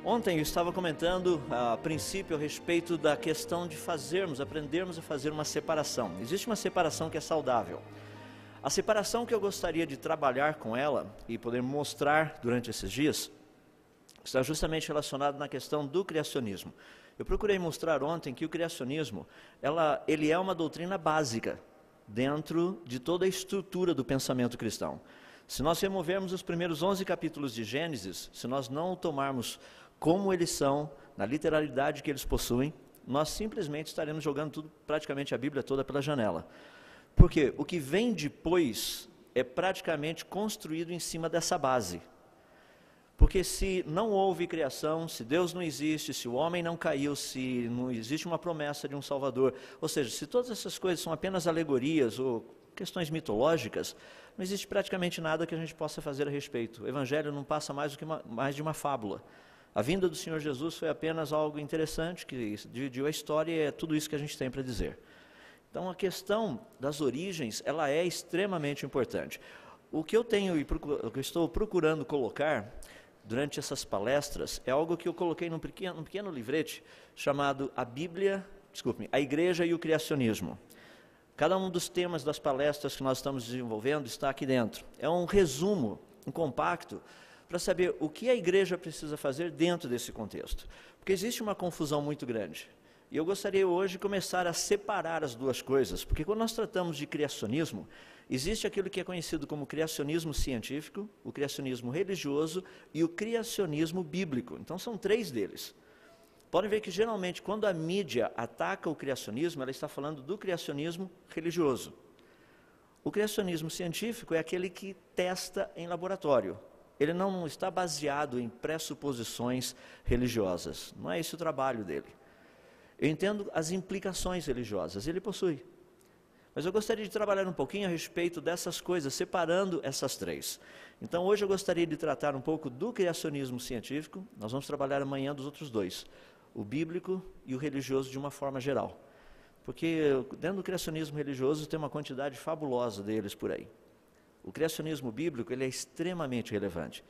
Ontem eu estava comentando a princípio a respeito da questão de aprendermos a fazer uma separação. Existe uma separação que é saudável. A separação que eu gostaria de trabalhar com ela e poder mostrar durante esses dias está justamente relacionado na questão do criacionismo. Eu procurei mostrar ontem que o criacionismo, ele é uma doutrina básica dentro de toda a estrutura do pensamento cristão. Se nós removermos os primeiros 11 capítulos de Gênesis, se nós não o tomarmos como eles são, na literalidade que eles possuem, nós simplesmente estaremos jogando tudo, praticamente a Bíblia toda pela janela. Porque o que vem depois é praticamente construído em cima dessa base. Porque se não houve criação, se Deus não existe, se o homem não caiu, se não existe uma promessa de um Salvador, ou seja, se todas essas coisas são apenas alegorias ou questões mitológicas, não existe praticamente nada que a gente possa fazer a respeito. O Evangelho não passa mais de uma fábula. A vinda do Senhor Jesus foi apenas algo interessante, que dividiu a história e é tudo isso que a gente tem para dizer. Então a questão das origens, ela é extremamente importante. O que eu estou procurando colocar durante essas palestras é algo que eu coloquei num pequeno livrete chamado A Igreja e o Criacionismo. Cada um dos temas das palestras que nós estamos desenvolvendo está aqui dentro. É um resumo, um compacto, para saber o que a igreja precisa fazer dentro desse contexto. Porque existe uma confusão muito grande. E eu gostaria hoje de começar a separar as duas coisas, porque quando nós tratamos de criacionismo, existe aquilo que é conhecido como criacionismo científico, o criacionismo religioso e o criacionismo bíblico. Então são três deles. Podem ver que geralmente quando a mídia ataca o criacionismo, ela está falando do criacionismo religioso. O criacionismo científico é aquele que testa em laboratório. Ele não está baseado em pressuposições religiosas. Não é esse o trabalho dele. Eu entendo as implicações religiosas, ele possui. Mas eu gostaria de trabalhar um pouquinho a respeito dessas coisas, separando essas três. Então hoje eu gostaria de tratar um pouco do criacionismo científico, nós vamos trabalhar amanhã dos outros dois, o bíblico e o religioso de uma forma geral. Porque dentro do criacionismo religioso tem uma quantidade fabulosa deles por aí. O criacionismo bíblico ele é extremamente relevante.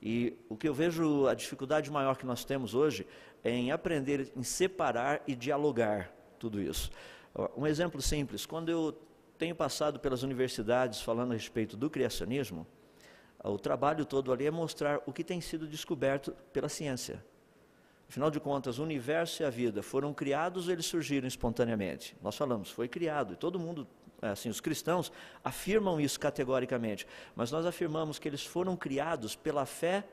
E o que eu vejo, a dificuldade maior que nós temos hoje é em aprender, em separar e dialogar tudo isso. Um exemplo simples, quando eu tenho passado pelas universidades falando a respeito do criacionismo, o trabalho todo ali é mostrar o que tem sido descoberto pela ciência. Afinal de contas, o universo e a vida foram criados ou eles surgiram espontaneamente? Nós falamos, foi criado, e todo mundo, assim, os cristãos afirmam isso categoricamente, mas nós afirmamos que eles foram criados pela fé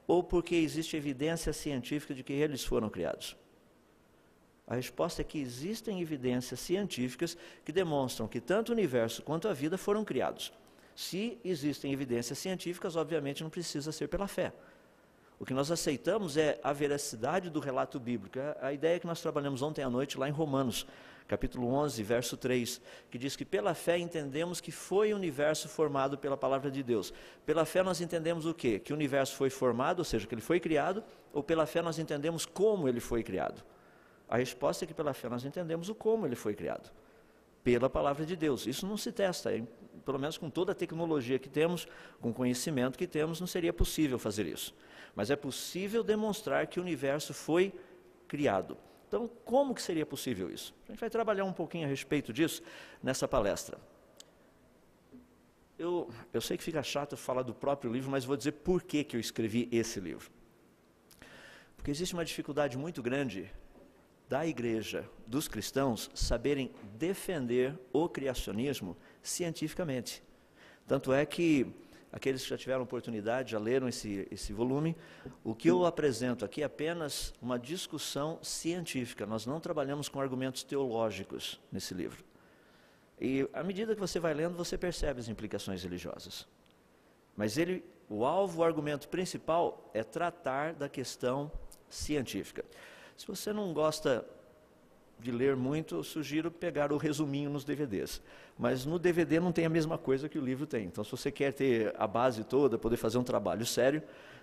ou porque existe evidência científica de que eles foram criados? A resposta é que existem evidências científicas que demonstram que tanto o universo quanto a vida foram criados. Se existem evidências científicas, obviamente não precisa ser pela fé. O que nós aceitamos é a veracidade do relato bíblico. A ideia que nós trabalhamos ontem à noite lá em Romanos, capítulo 11, verso 3, que diz que pela fé entendemos que foi o universo formado pela palavra de Deus. Pela fé nós entendemos o quê? Que o universo foi formado, ou seja, que ele foi criado, ou pela fé nós entendemos como ele foi criado? A resposta é que pela fé nós entendemos o como ele foi criado. Pela palavra de Deus. Isso não se testa, pelo menos com toda a tecnologia que temos, com o conhecimento que temos, não seria possível fazer isso. Mas é possível demonstrar que o universo foi criado. Então, como que seria possível isso? A gente vai trabalhar um pouquinho a respeito disso nessa palestra. Eu sei que fica chato falar do próprio livro, mas vou dizer por que eu escrevi esse livro. Porque existe uma dificuldade muito grande da igreja, dos cristãos, saberem defender o criacionismo cientificamente. Tanto é que aqueles que já tiveram oportunidade, já leram esse volume, o que eu apresento aqui é apenas uma discussão científica. Nós não trabalhamos com argumentos teológicos nesse livro. E à medida que você vai lendo, você percebe as implicações religiosas. Mas o argumento principal é tratar da questão científica. Se você não gosta de ler muito, eu sugiro pegar o resuminho nos DVDs. Mas no DVD não tem a mesma coisa que o livro tem. Então, se você quer ter a base toda, poder fazer um trabalho sério,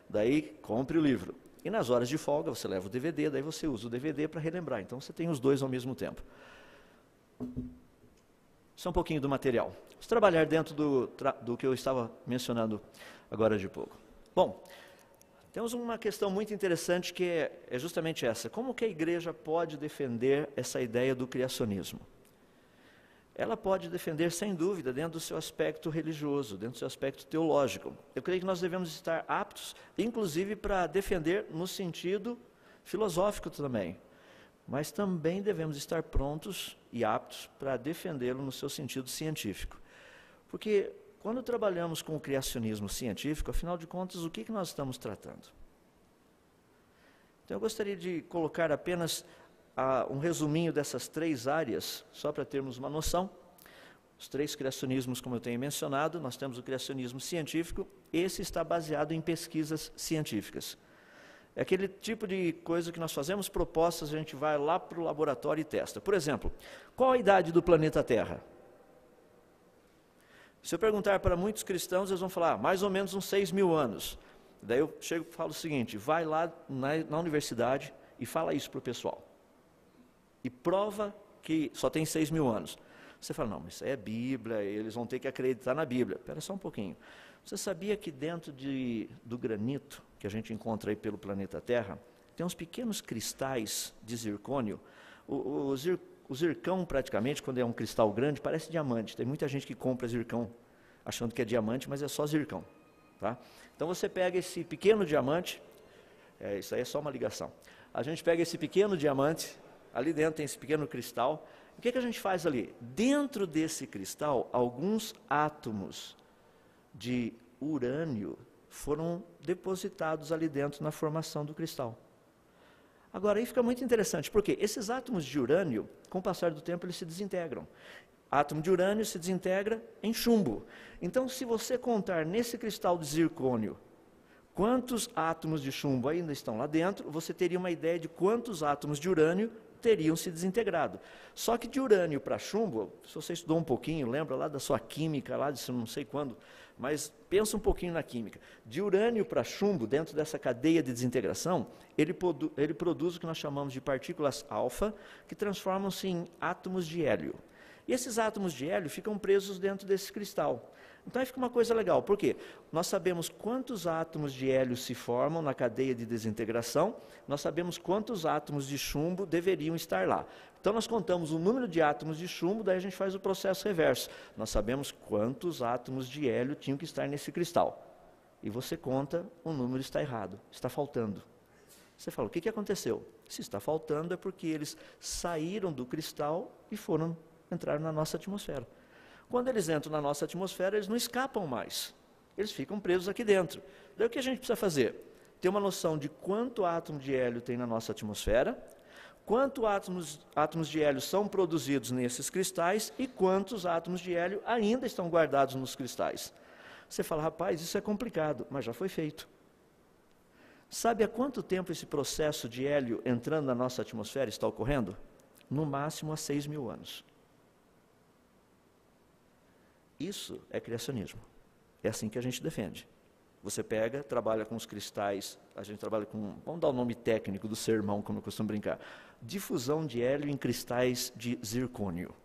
daí compre o livro. E nas horas de folga, você leva o DVD, daí você usa o DVD para relembrar. Então, você tem os dois ao mesmo tempo. Isso é um pouquinho do material. Vamos trabalhar dentro do que eu estava mencionando agora de pouco. Bom, Temos uma questão muito interessante que é justamente essa. Como que a igreja pode defender essa ideia do criacionismo? Ela pode defender, sem dúvida, dentro do seu aspecto religioso, dentro do seu aspecto teológico. Eu creio que nós devemos estar aptos, inclusive, para defender no sentido filosófico também. Mas também devemos estar prontos e aptos para defendê-lo no seu sentido científico. Porque quando trabalhamos com o criacionismo científico, afinal de contas, o que nós estamos tratando? Então eu gostaria de colocar apenas um resuminho dessas 3 áreas, só para termos uma noção. Os 3 criacionismos, como eu tenho mencionado, nós temos o criacionismo científico, esse está baseado em pesquisas científicas. É aquele tipo de coisa que nós fazemos propostas, a gente vai lá para o laboratório e testa. Por exemplo, qual a idade do planeta Terra? Se eu perguntar para muitos cristãos, eles vão falar, mais ou menos uns 6.000 anos. Daí eu chego e falo o seguinte, vai lá na universidade e fala isso para o pessoal. E prova que só tem 6.000 anos. Você fala, não, isso aí é Bíblia, eles vão ter que acreditar na Bíblia. Espera só um pouquinho. Você sabia que dentro do granito, que a gente encontra aí pelo planeta Terra, tem uns pequenos cristais de zircônio? O zircão, praticamente, quando é um cristal grande, parece diamante. Tem muita gente que compra zircão achando que é diamante, mas é só zircão. Tá? Então você pega esse pequeno diamante, isso aí é só uma ligação. A gente pega esse pequeno diamante, ali dentro tem esse pequeno cristal. O que a gente faz ali? Dentro desse cristal, alguns átomos de urânio foram depositados ali dentro na formação do cristal. Agora, aí fica muito interessante, porque esses átomos de urânio, com o passar do tempo, eles se desintegram. Átomo de urânio se desintegra em chumbo. Então, se você contar nesse cristal de zircônio quantos átomos de chumbo ainda estão lá dentro, você teria uma ideia de quantos átomos de urânio teriam se desintegrado. Só que de urânio para chumbo, se você estudou um pouquinho, lembra lá da sua química, lá de não sei quando, mas pensa um pouquinho na química. De urânio para chumbo, dentro dessa cadeia de desintegração, ele produz o que nós chamamos de partículas alfa, que transformam-se em átomos de hélio. E esses átomos de hélio ficam presos dentro desse cristal. Então aí fica uma coisa legal, por quê? Nós sabemos quantos átomos de hélio se formam na cadeia de desintegração, nós sabemos quantos átomos de chumbo deveriam estar lá. Então nós contamos o número de átomos de chumbo, daí a gente faz o processo reverso. Nós sabemos quantos átomos de hélio tinham que estar nesse cristal. E você conta, o número está errado, está faltando. Você fala, o que aconteceu? Se está faltando é porque eles saíram do cristal e entraram na nossa atmosfera. Quando eles entram na nossa atmosfera, eles não escapam mais. Eles ficam presos aqui dentro. Daí o que a gente precisa fazer? Ter uma noção de quanto átomo de hélio tem na nossa atmosfera, quantos átomos de hélio são produzidos nesses cristais e quantos átomos de hélio ainda estão guardados nos cristais. Você fala, rapaz, isso é complicado, mas já foi feito. Sabe há quanto tempo esse processo de hélio entrando na nossa atmosfera está ocorrendo? No máximo há 6.000 anos. Isso é criacionismo. É assim que a gente defende. Você pega, trabalha com os cristais, a gente trabalha com, vamos dar o nome técnico do sermão, como eu costumo brincar, difusão de hélio em cristais de zircônio.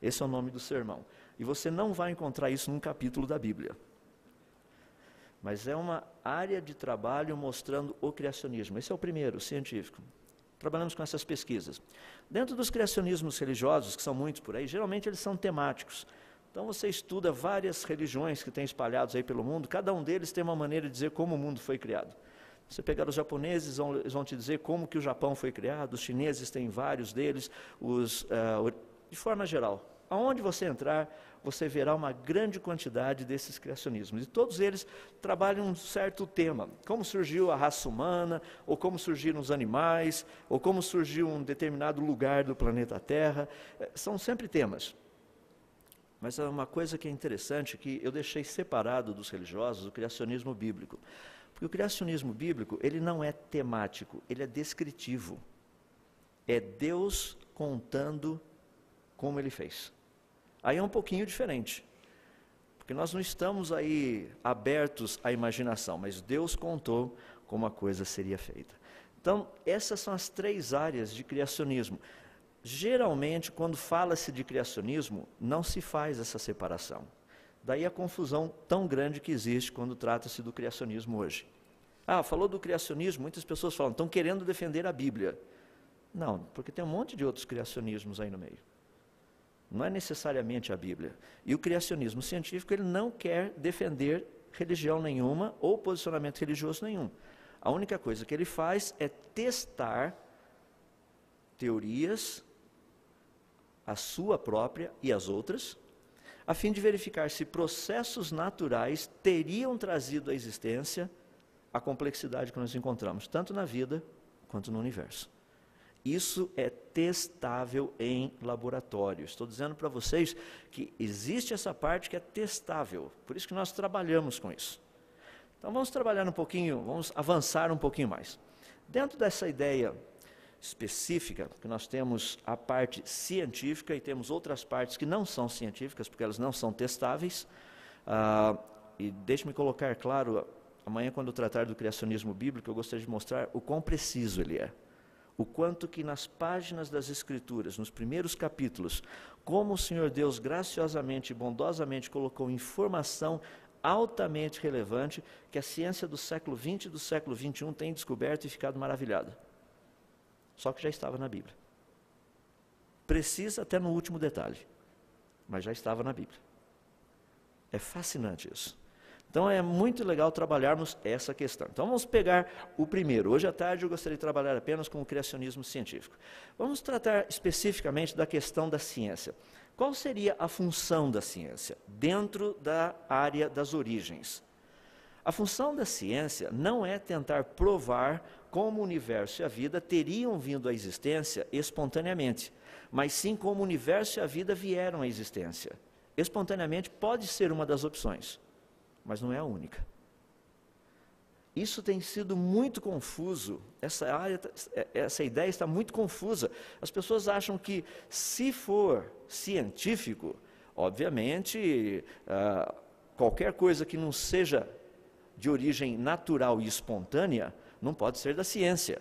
Esse é o nome do sermão. E você não vai encontrar isso num capítulo da Bíblia. Mas é uma área de trabalho mostrando o criacionismo. Esse é o primeiro, o científico. Trabalhamos com essas pesquisas. Dentro dos criacionismos religiosos, que são muitos por aí, geralmente eles são temáticos. Então você estuda várias religiões que tem espalhados aí pelo mundo, cada um deles tem uma maneira de dizer como o mundo foi criado. Você pegar os japoneses, eles vão te dizer como que o Japão foi criado, os chineses têm vários deles, de forma geral. Aonde você entrar, você verá uma grande quantidade desses criacionismos. E todos eles trabalham um certo tema. Como surgiu a raça humana, ou como surgiram os animais, ou como surgiu um determinado lugar do planeta Terra. São sempre temas. Mas é uma coisa que é interessante, que eu deixei separado dos religiosos, o criacionismo bíblico. Porque o criacionismo bíblico, ele não é temático, ele é descritivo. É Deus contando como ele fez. Aí é um pouquinho diferente. Porque nós não estamos aí abertos à imaginação, mas Deus contou como a coisa seria feita. Então, essas são as 3 áreas de criacionismo. Geralmente, quando fala-se de criacionismo, não se faz essa separação. Daí a confusão tão grande que existe quando trata-se do criacionismo hoje. Falou do criacionismo, muitas pessoas falam, estão querendo defender a Bíblia. Não, porque tem um monte de outros criacionismos aí no meio. Não é necessariamente a Bíblia. E o criacionismo científico, ele não quer defender religião nenhuma ou posicionamento religioso nenhum. A única coisa que ele faz é testar teorias, a sua própria e as outras, a fim de verificar se processos naturais teriam trazido à existência a complexidade que nós encontramos, tanto na vida quanto no universo. Isso é testável em laboratório. Estou dizendo para vocês que existe essa parte que é testável, por isso que nós trabalhamos com isso. Então vamos trabalhar um pouquinho, vamos avançar um pouquinho mais. Dentro dessa ideia específica, que nós temos a parte científica e temos outras partes que não são científicas, porque elas não são testáveis. E deixe-me colocar claro, amanhã quando eu tratar do criacionismo bíblico, eu gostaria de mostrar o quão preciso ele é. O quanto que nas páginas das Escrituras, nos primeiros capítulos, como o Senhor Deus graciosamente e bondosamente colocou informação altamente relevante que a ciência do século XX e do século XXI tem descoberto e ficado maravilhada. Só que já estava na Bíblia. Precisa até no último detalhe, mas já estava na Bíblia. É fascinante isso. Então é muito legal trabalharmos essa questão. Então vamos pegar o primeiro. Hoje à tarde eu gostaria de trabalhar apenas com o criacionismo científico. Vamos tratar especificamente da questão da ciência. Qual seria a função da ciência dentro da área das origens? A função da ciência não é tentar provar como o universo e a vida teriam vindo à existência espontaneamente, mas sim como o universo e a vida vieram à existência. Espontaneamente pode ser uma das opções, mas não é a única. Isso tem sido muito confuso, essa ideia está muito confusa. As pessoas acham que se for científico, obviamente, qualquer coisa que não seja de origem natural e espontânea, não pode ser da ciência.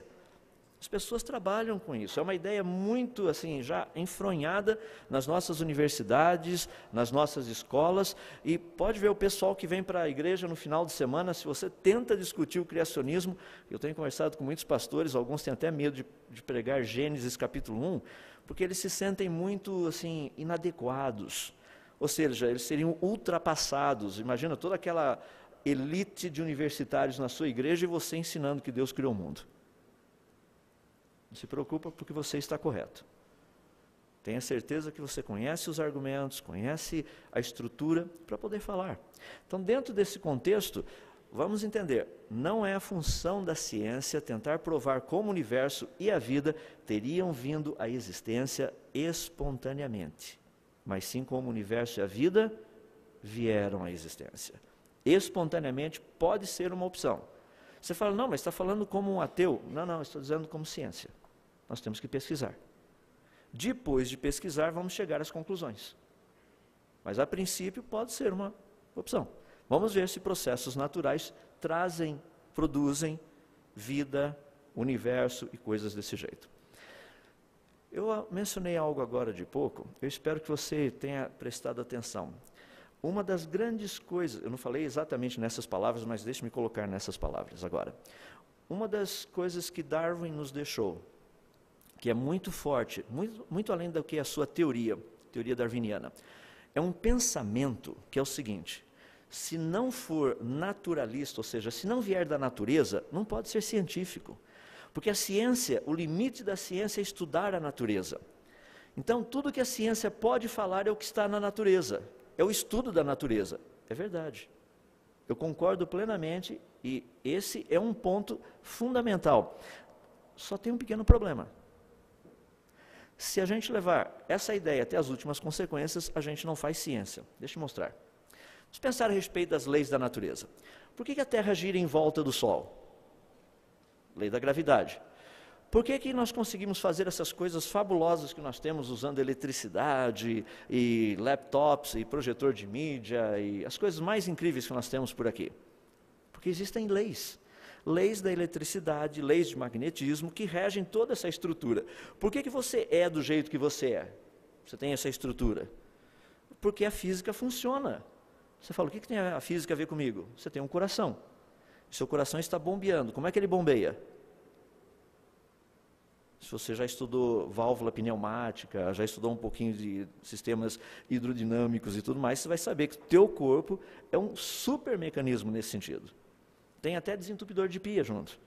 As pessoas trabalham com isso, é uma ideia muito assim, já enfronhada nas nossas universidades, nas nossas escolas, e pode ver o pessoal que vem para a igreja no final de semana, se você tenta discutir o criacionismo, eu tenho conversado com muitos pastores, alguns têm até medo de pregar Gênesis capítulo 1, porque eles se sentem muito assim, inadequados, ou seja, eles seriam ultrapassados. Imagina toda aquela elite de universitários na sua igreja e você ensinando que Deus criou o mundo. Não se preocupa porque você está correto. Tenha certeza que você conhece os argumentos, conhece a estrutura para poder falar. Então, dentro desse contexto, vamos entender, não é a função da ciência tentar provar como o universo e a vida teriam vindo à existência espontaneamente, mas sim como o universo e a vida vieram à existência. Espontaneamente pode ser uma opção. Você fala, não, mas está falando como um ateu. Não, estou dizendo como ciência. Nós temos que pesquisar. Depois de pesquisar, vamos chegar às conclusões. Mas, a princípio, pode ser uma opção. Vamos ver se processos naturais produzem vida, universo e coisas desse jeito. Eu mencionei algo agora de pouco, eu espero que você tenha prestado atenção. Uma das grandes coisas, eu não falei exatamente nessas palavras, mas deixe-me colocar nessas palavras agora. Uma das coisas que Darwin nos deixou, que é muito forte, muito além do que a sua teoria darwiniana, é um pensamento que é o seguinte: se não for naturalista, ou seja, se não vier da natureza, não pode ser científico. Porque a ciência, o limite da ciência é estudar a natureza. Então, tudo que a ciência pode falar é o que está na natureza. É o estudo da natureza. É verdade. Eu concordo plenamente e esse é um ponto fundamental. Só tem um pequeno problema. Se a gente levar essa ideia até as últimas consequências, a gente não faz ciência. Deixa eu mostrar. Vamos pensar a respeito das leis da natureza. Por que a Terra gira em volta do Sol? Lei da gravidade. Por que nós conseguimos fazer essas coisas fabulosas que nós temos usando eletricidade e laptops e projetor de mídia e as coisas mais incríveis que nós temos por aqui? Porque existem leis. Leis da eletricidade, leis de magnetismo que regem toda essa estrutura. Por que você é do jeito que você é? Você tem essa estrutura? Porque a física funciona. Você fala, o que tem a física a ver comigo? Você tem um coração. Seu coração está bombeando. Como é que ele bombeia? Se você já estudou válvula pneumática, já estudou um pouquinho de sistemas hidrodinâmicos e tudo mais, você vai saber que o teu corpo é um super mecanismo nesse sentido. Tem até desentupidor de pia junto,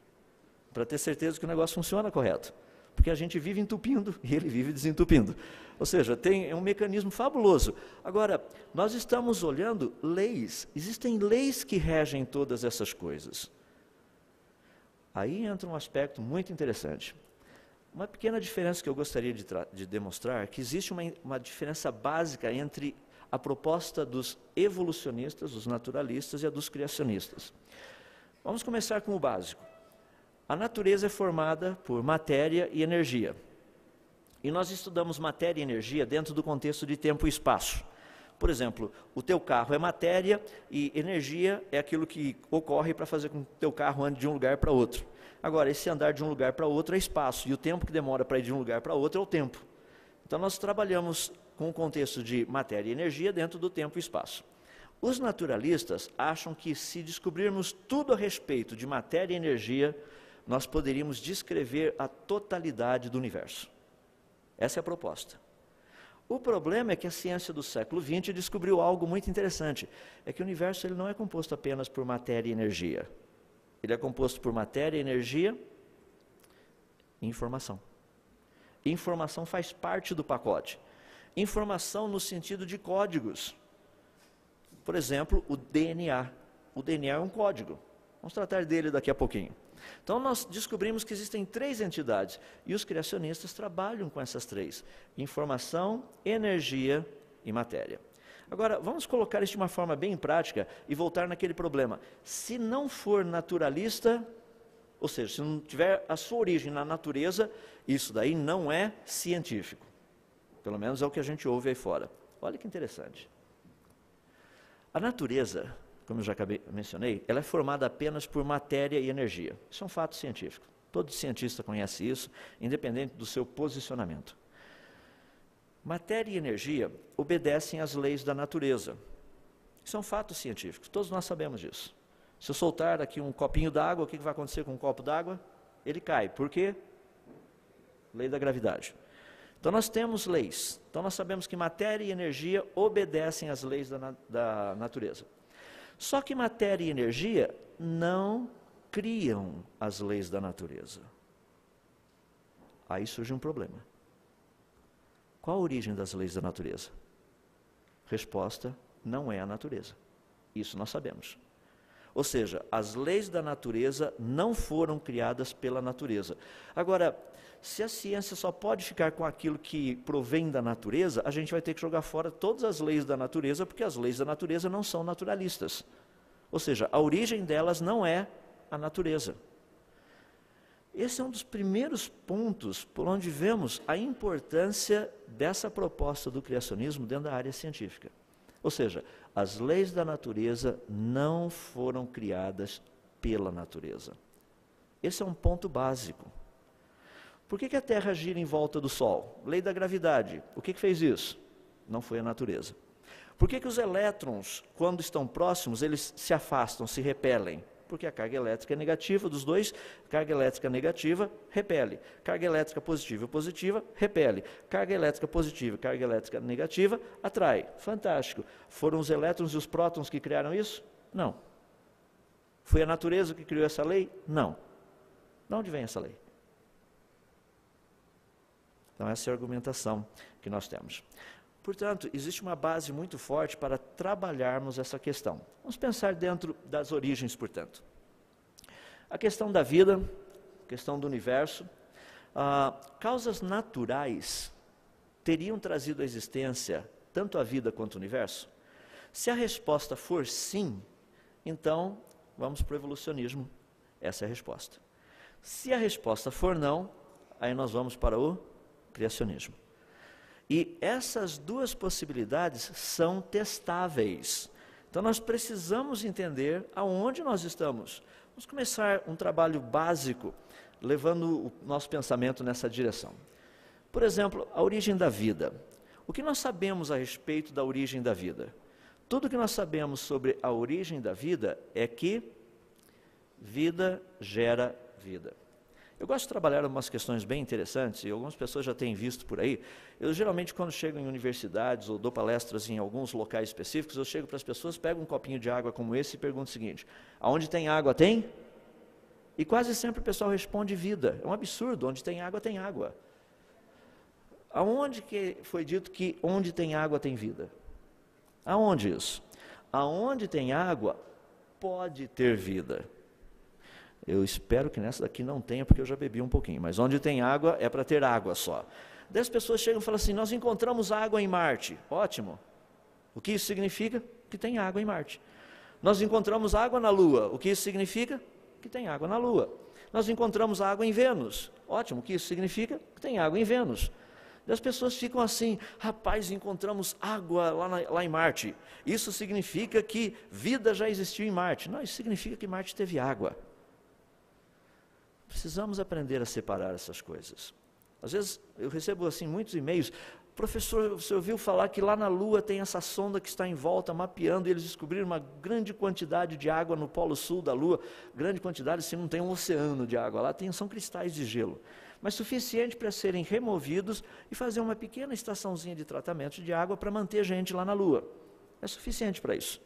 para ter certeza que o negócio funciona correto. Porque a gente vive entupindo e ele vive desentupindo. Ou seja, é um mecanismo fabuloso. Agora, nós estamos olhando leis. Existem leis que regem todas essas coisas. Aí entra um aspecto muito interessante. Uma pequena diferença que eu gostaria de demonstrar, que existe uma diferença básica entre a proposta dos evolucionistas, dos naturalistas e a dos criacionistas. Vamos começar com o básico. A natureza é formada por matéria e energia. E nós estudamos matéria e energia dentro do contexto de tempo e espaço. Por exemplo, o teu carro é matéria e energia é aquilo que ocorre para fazer com que o teu carro ande de um lugar para outro. Agora, esse andar de um lugar para outro é espaço, e o tempo que demora para ir de um lugar para outro é o tempo. Então, nós trabalhamos com o contexto de matéria e energia dentro do tempo e espaço. Os naturalistas acham que, se descobrirmos tudo a respeito de matéria e energia, nós poderíamos descrever a totalidade do universo. Essa é a proposta. O problema é que a ciência do século XX descobriu algo muito interessante. É que o universo ele não é composto apenas por matéria e energia. Ele é composto por matéria, energia e informação. Informação faz parte do pacote. Informação no sentido de códigos. Por exemplo, o DNA. O DNA é um código. Vamos tratar dele daqui a pouquinho. Então, nós descobrimos que existem 3 entidades, e os criacionistas trabalham com essas 3. Informação, energia e matéria. Agora, vamos colocar isso de uma forma bem prática e voltar naquele problema. Se não for naturalista, ou seja, se não tiver a sua origem na natureza, isso daí não é científico. Pelo menos é o que a gente ouve aí fora. Olha que interessante. A natureza, como eu já mencionei, ela é formada apenas por matéria e energia. Isso é um fato científico. Todo cientista conhece isso, independente do seu posicionamento. Matéria e energia obedecem às leis da natureza. Isso é um fato científico, todos nós sabemos disso. Se eu soltar aqui um copinho d'água, o que vai acontecer com um copo d'água? Ele cai. Por quê? Lei da gravidade. Então nós temos leis. Então nós sabemos que matéria e energia obedecem às leis da natureza. Só que matéria e energia não criam as leis da natureza. Aí surge um problema. Qual a origem das leis da natureza? Resposta, não é a natureza. Isso nós sabemos. Ou seja, as leis da natureza não foram criadas pela natureza. Agora, se a ciência só pode ficar com aquilo que provém da natureza, a gente vai ter que jogar fora todas as leis da natureza, porque as leis da natureza não são naturalistas. Ou seja, a origem delas não é a natureza. Esse é um dos primeiros pontos por onde vemos a importância dessa proposta do criacionismo dentro da área científica. Ou seja, as leis da natureza não foram criadas pela natureza. Esse é um ponto básico. Por que a Terra gira em volta do Sol? Lei da gravidade. O que fez isso? Não foi a natureza. Por que os elétrons, quando estão próximos, eles se afastam, se repelem? Porque a carga elétrica é negativa dos dois, carga elétrica negativa repele, carga elétrica positiva repele, carga elétrica positiva, carga elétrica negativa atrai. Fantástico. Foram os elétrons e os prótons que criaram isso? Não. Foi a natureza que criou essa lei? Não. De onde vem essa lei? Então essa é a argumentação que nós temos. Portanto, existe uma base muito forte para trabalharmos essa questão. Vamos pensar dentro das origens, portanto. A questão da vida, a questão do universo, causas naturais teriam trazido à existência tanto a vida quanto o universo? Se a resposta for sim, então vamos para o evolucionismo. Essa é a resposta. Se a resposta for não, aí nós vamos para o criacionismo. E essas duas possibilidades são testáveis. Então nós precisamos entender aonde nós estamos. Vamos começar um trabalho básico, levando o nosso pensamento nessa direção. Por exemplo, a origem da vida. O que nós sabemos a respeito da origem da vida? Tudo que nós sabemos sobre a origem da vida é que vida gera vida. Eu gosto de trabalhar umas questões bem interessantes, e algumas pessoas já têm visto por aí. Eu geralmente, quando chego em universidades ou dou palestras em alguns locais específicos, eu chego para as pessoas, pego um copinho de água como esse e pergunto o seguinte: aonde tem água, tem? E quase sempre o pessoal responde vida. É um absurdo, onde tem água, tem água. Aonde que foi dito que onde tem água, tem vida? Aonde isso? Aonde tem água, pode ter vida. Eu espero que nessa daqui não tenha, porque eu já bebi um pouquinho. Mas onde tem água, é para ter água só. 10 pessoas chegam e falam assim: nós encontramos água em Marte. Ótimo. O que isso significa? Que tem água em Marte. Nós encontramos água na Lua. O que isso significa? Que tem água na Lua. Nós encontramos água em Vênus. Ótimo. O que isso significa? Que tem água em Vênus. E as pessoas ficam assim: rapaz, encontramos água lá em Marte. Isso significa que vida já existiu em Marte. Não, isso significa que Marte teve água. Precisamos aprender a separar essas coisas. Às vezes eu recebo assim muitos e-mails: professor, você ouviu falar que lá na Lua tem essa sonda que está em volta mapeando, e eles descobriram uma grande quantidade de água no polo sul da Lua. Grande quantidade, se não tem um oceano de água lá, são cristais de gelo, mas suficiente para serem removidos e fazer uma pequena estaçãozinha de tratamento de água para manter gente lá na Lua. É suficiente para isso.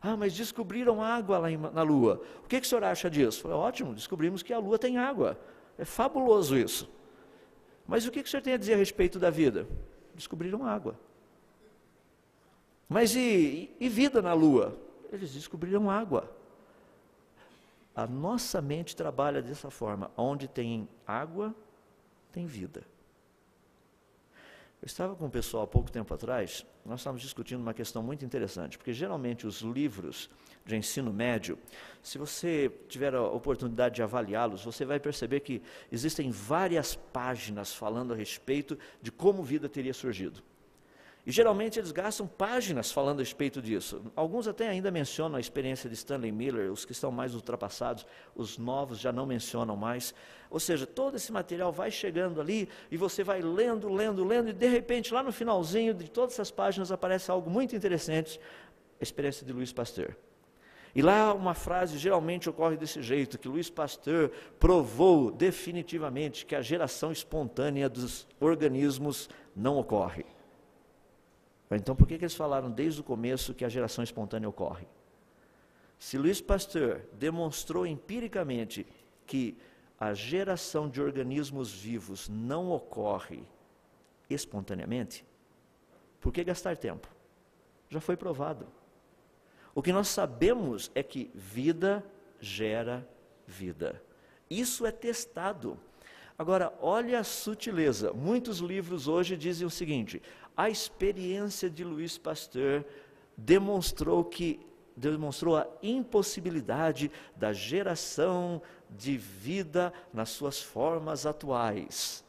Ah, mas descobriram água lá na Lua. O que o senhor acha disso? Falei: ótimo, descobrimos que a Lua tem água. É fabuloso isso. Mas o que o senhor tem a dizer a respeito da vida? Descobriram água. Mas e vida na Lua? Eles descobriram água. A nossa mente trabalha dessa forma: onde tem água, tem vida. Eu estava com o pessoal há pouco tempo atrás, nós estávamos discutindo uma questão muito interessante, porque geralmente os livros de ensino médio, se você tiver a oportunidade de avaliá-los, você vai perceber que existem várias páginas falando a respeito de como vida teria surgido. E geralmente eles gastam páginas falando a respeito disso. Alguns até ainda mencionam a experiência de Stanley Miller, os que estão mais ultrapassados, os novos já não mencionam mais. Ou seja, todo esse material vai chegando ali e você vai lendo, e de repente lá no finalzinho de todas essas páginas aparece algo muito interessante, a experiência de Louis Pasteur. E lá uma frase geralmente ocorre desse jeito, que Louis Pasteur provou definitivamente que a geração espontânea dos organismos não ocorre. Então, por que eles falaram desde o começo que a geração espontânea ocorre? Se Louis Pasteur demonstrou empiricamente que a geração de organismos vivos não ocorre espontaneamente, por que gastar tempo? Já foi provado. O que nós sabemos é que vida gera vida. Isso é testado. Agora, olha a sutileza. Muitos livros hoje dizem o seguinte: a experiência de Louis Pasteur demonstrou a impossibilidade da geração de vida nas suas formas atuais.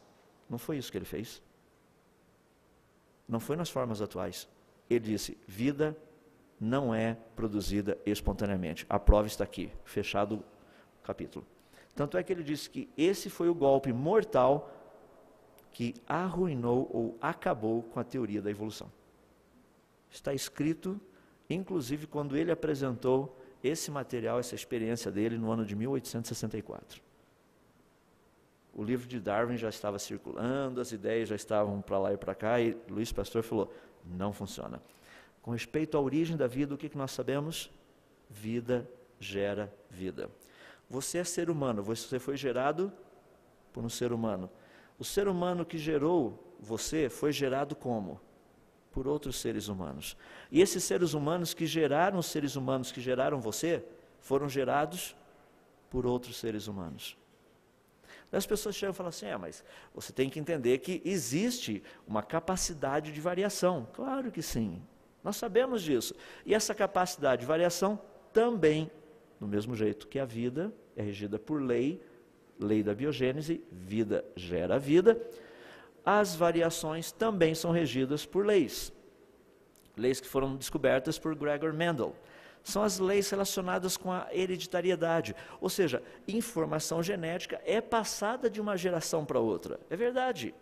Não foi isso que ele fez. Não foi nas formas atuais. Ele disse: vida não é produzida espontaneamente. A prova está aqui, fechado o capítulo. Tanto é que ele disse que esse foi o golpe mortal que arruinou ou acabou com a teoria da evolução. Está escrito, inclusive, quando ele apresentou esse material, essa experiência dele no ano de 1864. O livro de Darwin já estava circulando, as ideias já estavam para lá e para cá, e Louis Pasteur falou: não funciona. Com respeito à origem da vida, o que nós sabemos? Vida gera vida. Você é ser humano, você foi gerado por um ser humano. O ser humano que gerou você foi gerado como? Por outros seres humanos. E esses seres humanos que geraram os seres humanos que geraram você, foram gerados por outros seres humanos. As pessoas chegam e falam assim: mas você tem que entender que existe uma capacidade de variação. Claro que sim, nós sabemos disso. E essa capacidade de variação também, do mesmo jeito que a vida é regida por lei da biogênese, vida gera vida, as variações também são regidas por leis que foram descobertas por Gregor Mendel. São as leis relacionadas com a hereditariedade, ou seja, informação genética é passada de uma geração para outra, é verdade.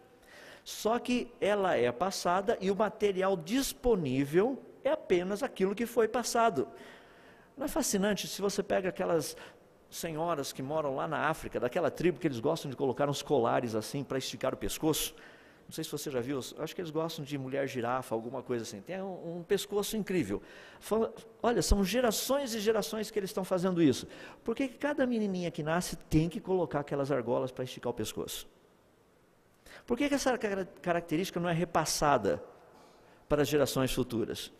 Só que ela é passada e o material disponível é apenas aquilo que foi passado. Não é fascinante se você pega aquelas senhoras que moram lá na África, daquela tribo que eles gostam de colocar uns colares assim para esticar o pescoço. Não sei se você já viu, acho que eles gostam de mulher girafa, alguma coisa assim. Tem um pescoço incrível. Olha, são gerações e gerações que eles estão fazendo isso. Por que cada menininha que nasce tem que colocar aquelas argolas para esticar o pescoço? Por que essa característica não é repassada para as gerações futuras?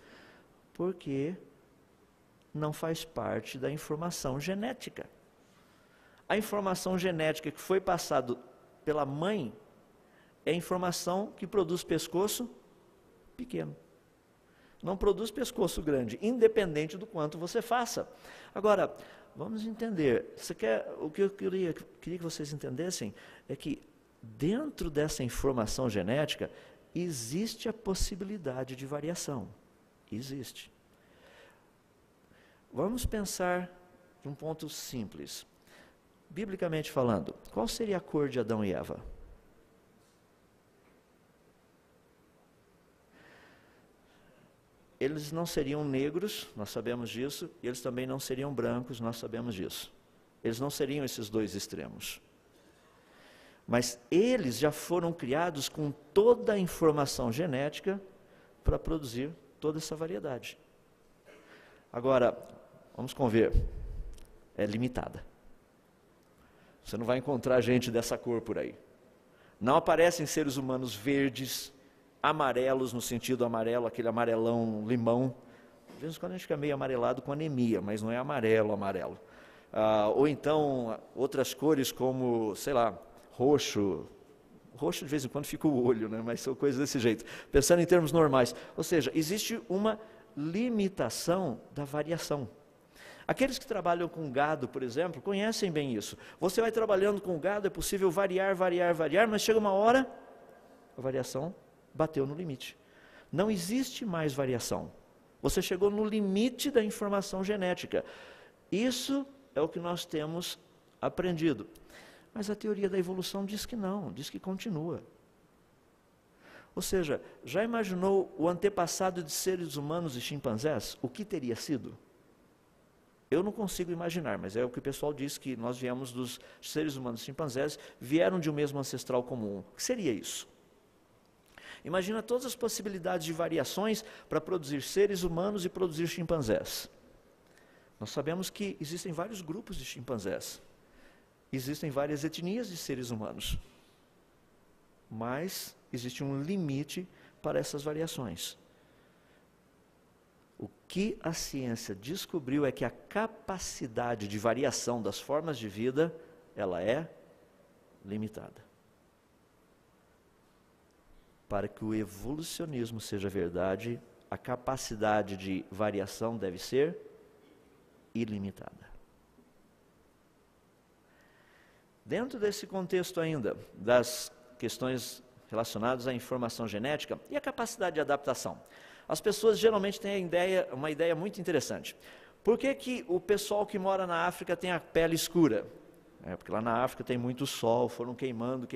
Porque não faz parte da informação genética. A informação genética que foi passada pela mãe é a informação que produz pescoço pequeno. Não produz pescoço grande, independente do quanto você faça. Agora, vamos entender. O que eu queria que vocês entendessem é que dentro dessa informação genética existe a possibilidade de variação. Existe. Vamos pensar de um ponto simples. Biblicamente falando, qual seria a cor de Adão e Eva? Eles não seriam negros, nós sabemos disso, e eles também não seriam brancos, nós sabemos disso. Eles não seriam esses dois extremos. Mas eles já foram criados com toda a informação genética para produzir toda essa variedade. Agora, vamos conver, é limitada. Você não vai encontrar gente dessa cor por aí. Não aparecem seres humanos verdes, amarelos, no sentido amarelo, aquele amarelão limão. Às vezes quando a gente fica meio amarelado com anemia, mas não é amarelo. Ou então outras cores como, sei lá, roxo. Roxo de vez em quando fica o olho, né? Mas são coisas desse jeito. Pensando em termos normais. Ou seja, existe uma limitação da variação. Aqueles que trabalham com gado, por exemplo, conhecem bem isso. Você vai trabalhando com gado, é possível variar, mas chega uma hora, a variação bateu no limite. Não existe mais variação. Você chegou no limite da informação genética. Isso é o que nós temos aprendido. Mas a teoria da evolução diz que não, diz que continua. Ou seja, já imaginou o antepassado de seres humanos e chimpanzés? O que teria sido? Eu não consigo imaginar, mas é o que o pessoal diz, que nós viemos dos seres humanos e chimpanzés, vieram de um mesmo ancestral comum. O que seria isso? Imagina todas as possibilidades de variações para produzir seres humanos e produzir chimpanzés. Nós sabemos que existem vários grupos de chimpanzés. Existem várias etnias de seres humanos. Mas existe um limite para essas variações. O que a ciência descobriu é que a capacidade de variação das formas de vida, ela é limitada. Para que o evolucionismo seja verdade, a capacidade de variação deve ser ilimitada. Dentro desse contexto ainda, das questões relacionadas à informação genética e a capacidade de adaptação, as pessoas geralmente têm uma ideia muito interessante. Por que o pessoal que mora na África tem a pele escura? Porque lá na África tem muito sol, foram queimando,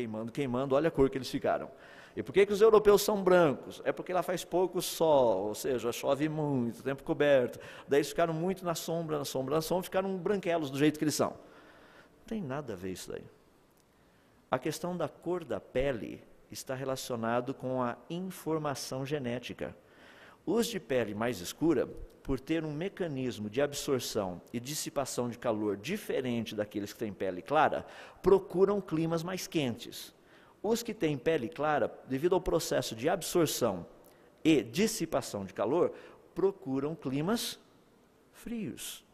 olha a cor que eles ficaram. E por que os europeus são brancos? É porque lá faz pouco sol, ou seja, chove muito, tempo coberto. Daí eles ficaram muito na sombra, ficaram branquelos do jeito que eles são. Não tem nada a ver isso daí. A questão da cor da pele está relacionado com a informação genética. Os de pele mais escura, por ter um mecanismo de absorção e dissipação de calor diferente daqueles que têm pele clara, procuram climas mais quentes. Os que têm pele clara, devido ao processo de absorção e dissipação de calor, procuram climas frios.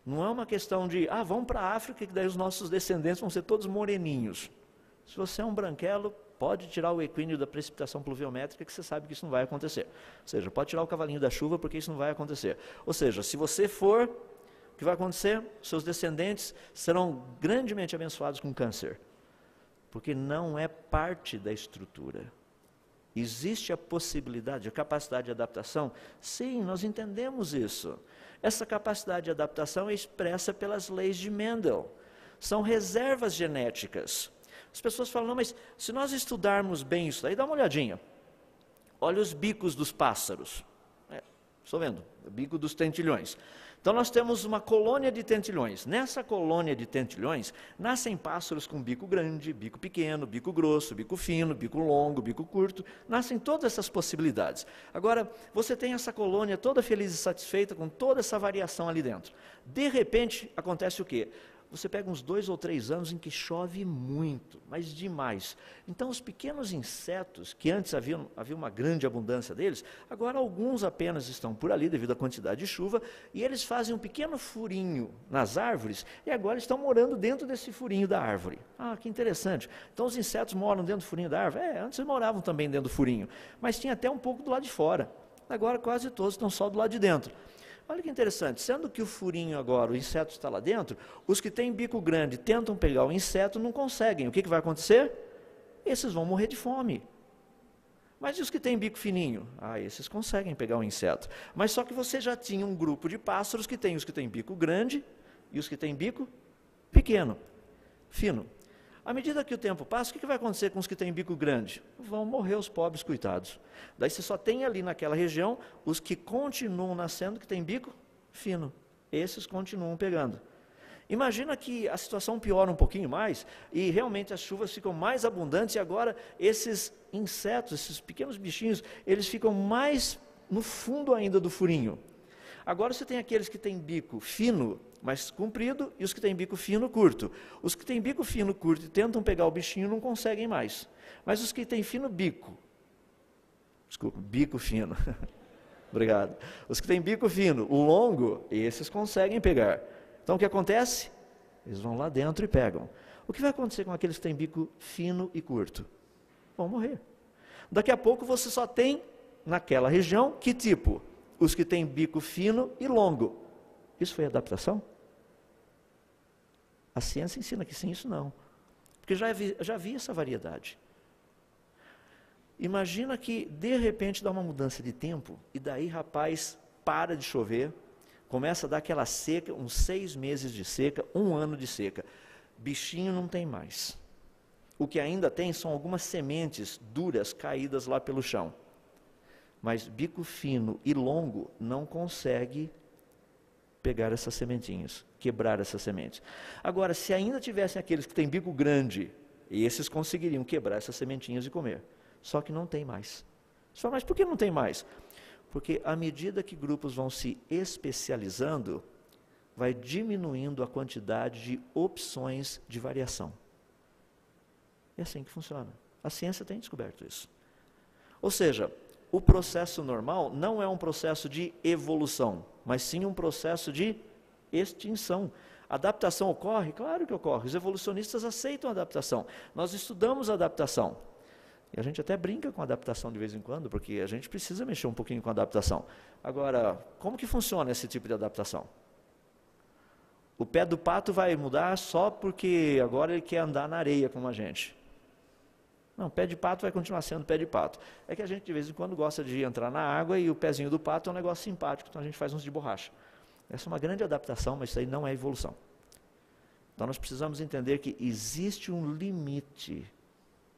Não é uma questão de, vamos para a África, que daí os nossos descendentes vão ser todos moreninhos. Se você é um branquelo, pode tirar o equínio da precipitação pluviométrica, que você sabe que isso não vai acontecer. Ou seja, pode tirar o cavalinho da chuva, porque isso não vai acontecer. Ou seja, se você for, o que vai acontecer? Seus descendentes serão grandemente abençoados com câncer. Porque não é parte da estrutura. Existe a possibilidade, a capacidade de adaptação? Sim, nós entendemos isso. Essa capacidade de adaptação é expressa pelas leis de Mendel. São reservas genéticas. As pessoas falam, não, mas se nós estudarmos bem isso daí, dá uma olhadinha. Olha os bicos dos pássaros. Estou vendo, o bico dos tentilhões. Então nós temos uma colônia de tentilhões. Nessa colônia de tentilhões, nascem pássaros com bico grande, bico pequeno, bico grosso, bico fino, bico longo, bico curto. Nascem todas essas possibilidades. Agora, você tem essa colônia toda feliz e satisfeita com toda essa variação ali dentro. De repente, acontece o quê? Você pega uns 2 ou 3 anos em que chove muito, mas demais. Então os pequenos insetos, que antes havia uma grande abundância deles, agora alguns apenas estão por ali devido à quantidade de chuva, e eles fazem um pequeno furinho nas árvores, e agora estão morando dentro desse furinho da árvore. Ah, que interessante. Então os insetos moram dentro do furinho da árvore? Antes eles moravam também dentro do furinho, mas tinha até um pouco do lado de fora. Agora quase todos estão só do lado de dentro. Olha que interessante, sendo que o furinho agora, o inseto está lá dentro, os que têm bico grande tentam pegar o inseto, não conseguem. O que vai acontecer? Esses vão morrer de fome. Mas e os que têm bico fininho? Esses conseguem pegar o inseto. Mas só que você já tinha um grupo de pássaros que tem os que têm bico grande e os que têm bico pequeno, fino. À medida que o tempo passa, o que vai acontecer com os que têm bico grande? Vão morrer os pobres coitados. Daí você só tem ali naquela região os que continuam nascendo, que têm bico fino. Esses continuam pegando. Imagina que a situação piora um pouquinho mais e realmente as chuvas ficam mais abundantes e agora esses insetos, esses pequenos bichinhos, eles ficam mais no fundo ainda do furinho. Agora você tem aqueles que têm bico fino, mais comprido, e os que têm bico fino, curto. Os que têm bico fino, curto e tentam pegar o bichinho não conseguem mais. Mas os que têm bico fino, obrigado. Os que têm bico fino, o longo, esses conseguem pegar. Então o que acontece? Eles vão lá dentro e pegam. O que vai acontecer com aqueles que têm bico fino e curto? Vão morrer. Daqui a pouco você só tem, naquela região, que tipo? Os que têm bico fino e longo. Isso foi adaptação? A ciência ensina que sim, isso não. Porque já vi essa variedade. Imagina que, de repente, dá uma mudança de tempo, e daí, rapaz, para de chover, começa a dar aquela seca, uns 6 meses de seca, 1 ano de seca. Bichinho não tem mais. O que ainda tem são algumas sementes duras caídas lá pelo chão. Mas bico fino e longo não consegue pegar essas sementinhas, quebrar essas sementes. Agora, se ainda tivessem aqueles que têm bico grande, esses conseguiriam quebrar essas sementinhas e comer. Só que não tem mais. Só, mas por que não tem mais? Porque à medida que grupos vão se especializando, vai diminuindo a quantidade de opções de variação. É assim que funciona. A ciência tem descoberto isso. Ou seja, o processo normal não é um processo de evolução, mas sim um processo de extinção. Adaptação ocorre? Claro que ocorre. Os evolucionistas aceitam a adaptação. Nós estudamos a adaptação. E a gente até brinca com a adaptação de vez em quando, porque a gente precisa mexer um pouquinho com a adaptação. Agora, como que funciona esse tipo de adaptação? O pé do pato vai mudar só porque agora ele quer andar na areia como a gente. Não, pé de pato vai continuar sendo pé de pato. É que a gente de vez em quando gosta de entrar na água e o pezinho do pato é um negócio simpático, então a gente faz uns de borracha. Essa é uma grande adaptação, mas isso aí não é evolução. Então nós precisamos entender que existe um limite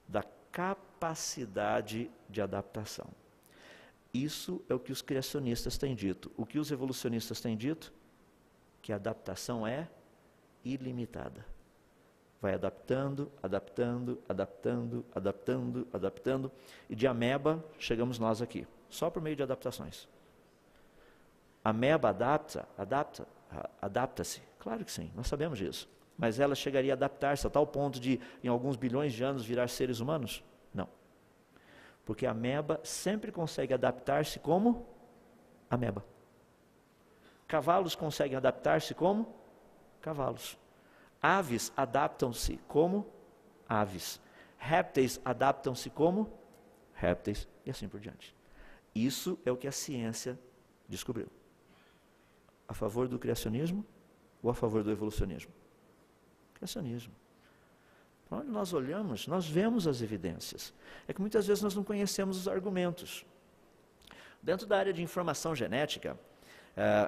da capacidade de adaptação. Isso é o que os criacionistas têm dito. O que os evolucionistas têm dito? Que a adaptação é ilimitada. Vai adaptando, adaptando, adaptando, adaptando, adaptando, e de ameba chegamos nós aqui, só por meio de adaptações. A ameba adapta-se? Claro que sim, nós sabemos disso. Mas ela chegaria a adaptar-se a tal ponto de, em alguns bilhões de anos, virar seres humanos? Não. Porque a ameba sempre consegue adaptar-se como ameba. Cavalos conseguem adaptar-se como cavalos. Aves adaptam-se como aves. Répteis adaptam-se como répteis, e assim por diante. Isso é o que a ciência descobriu. A favor do criacionismo ou a favor do evolucionismo? Criacionismo. Para onde nós olhamos, nós vemos as evidências. É que muitas vezes nós não conhecemos os argumentos. Dentro da área de informação genética,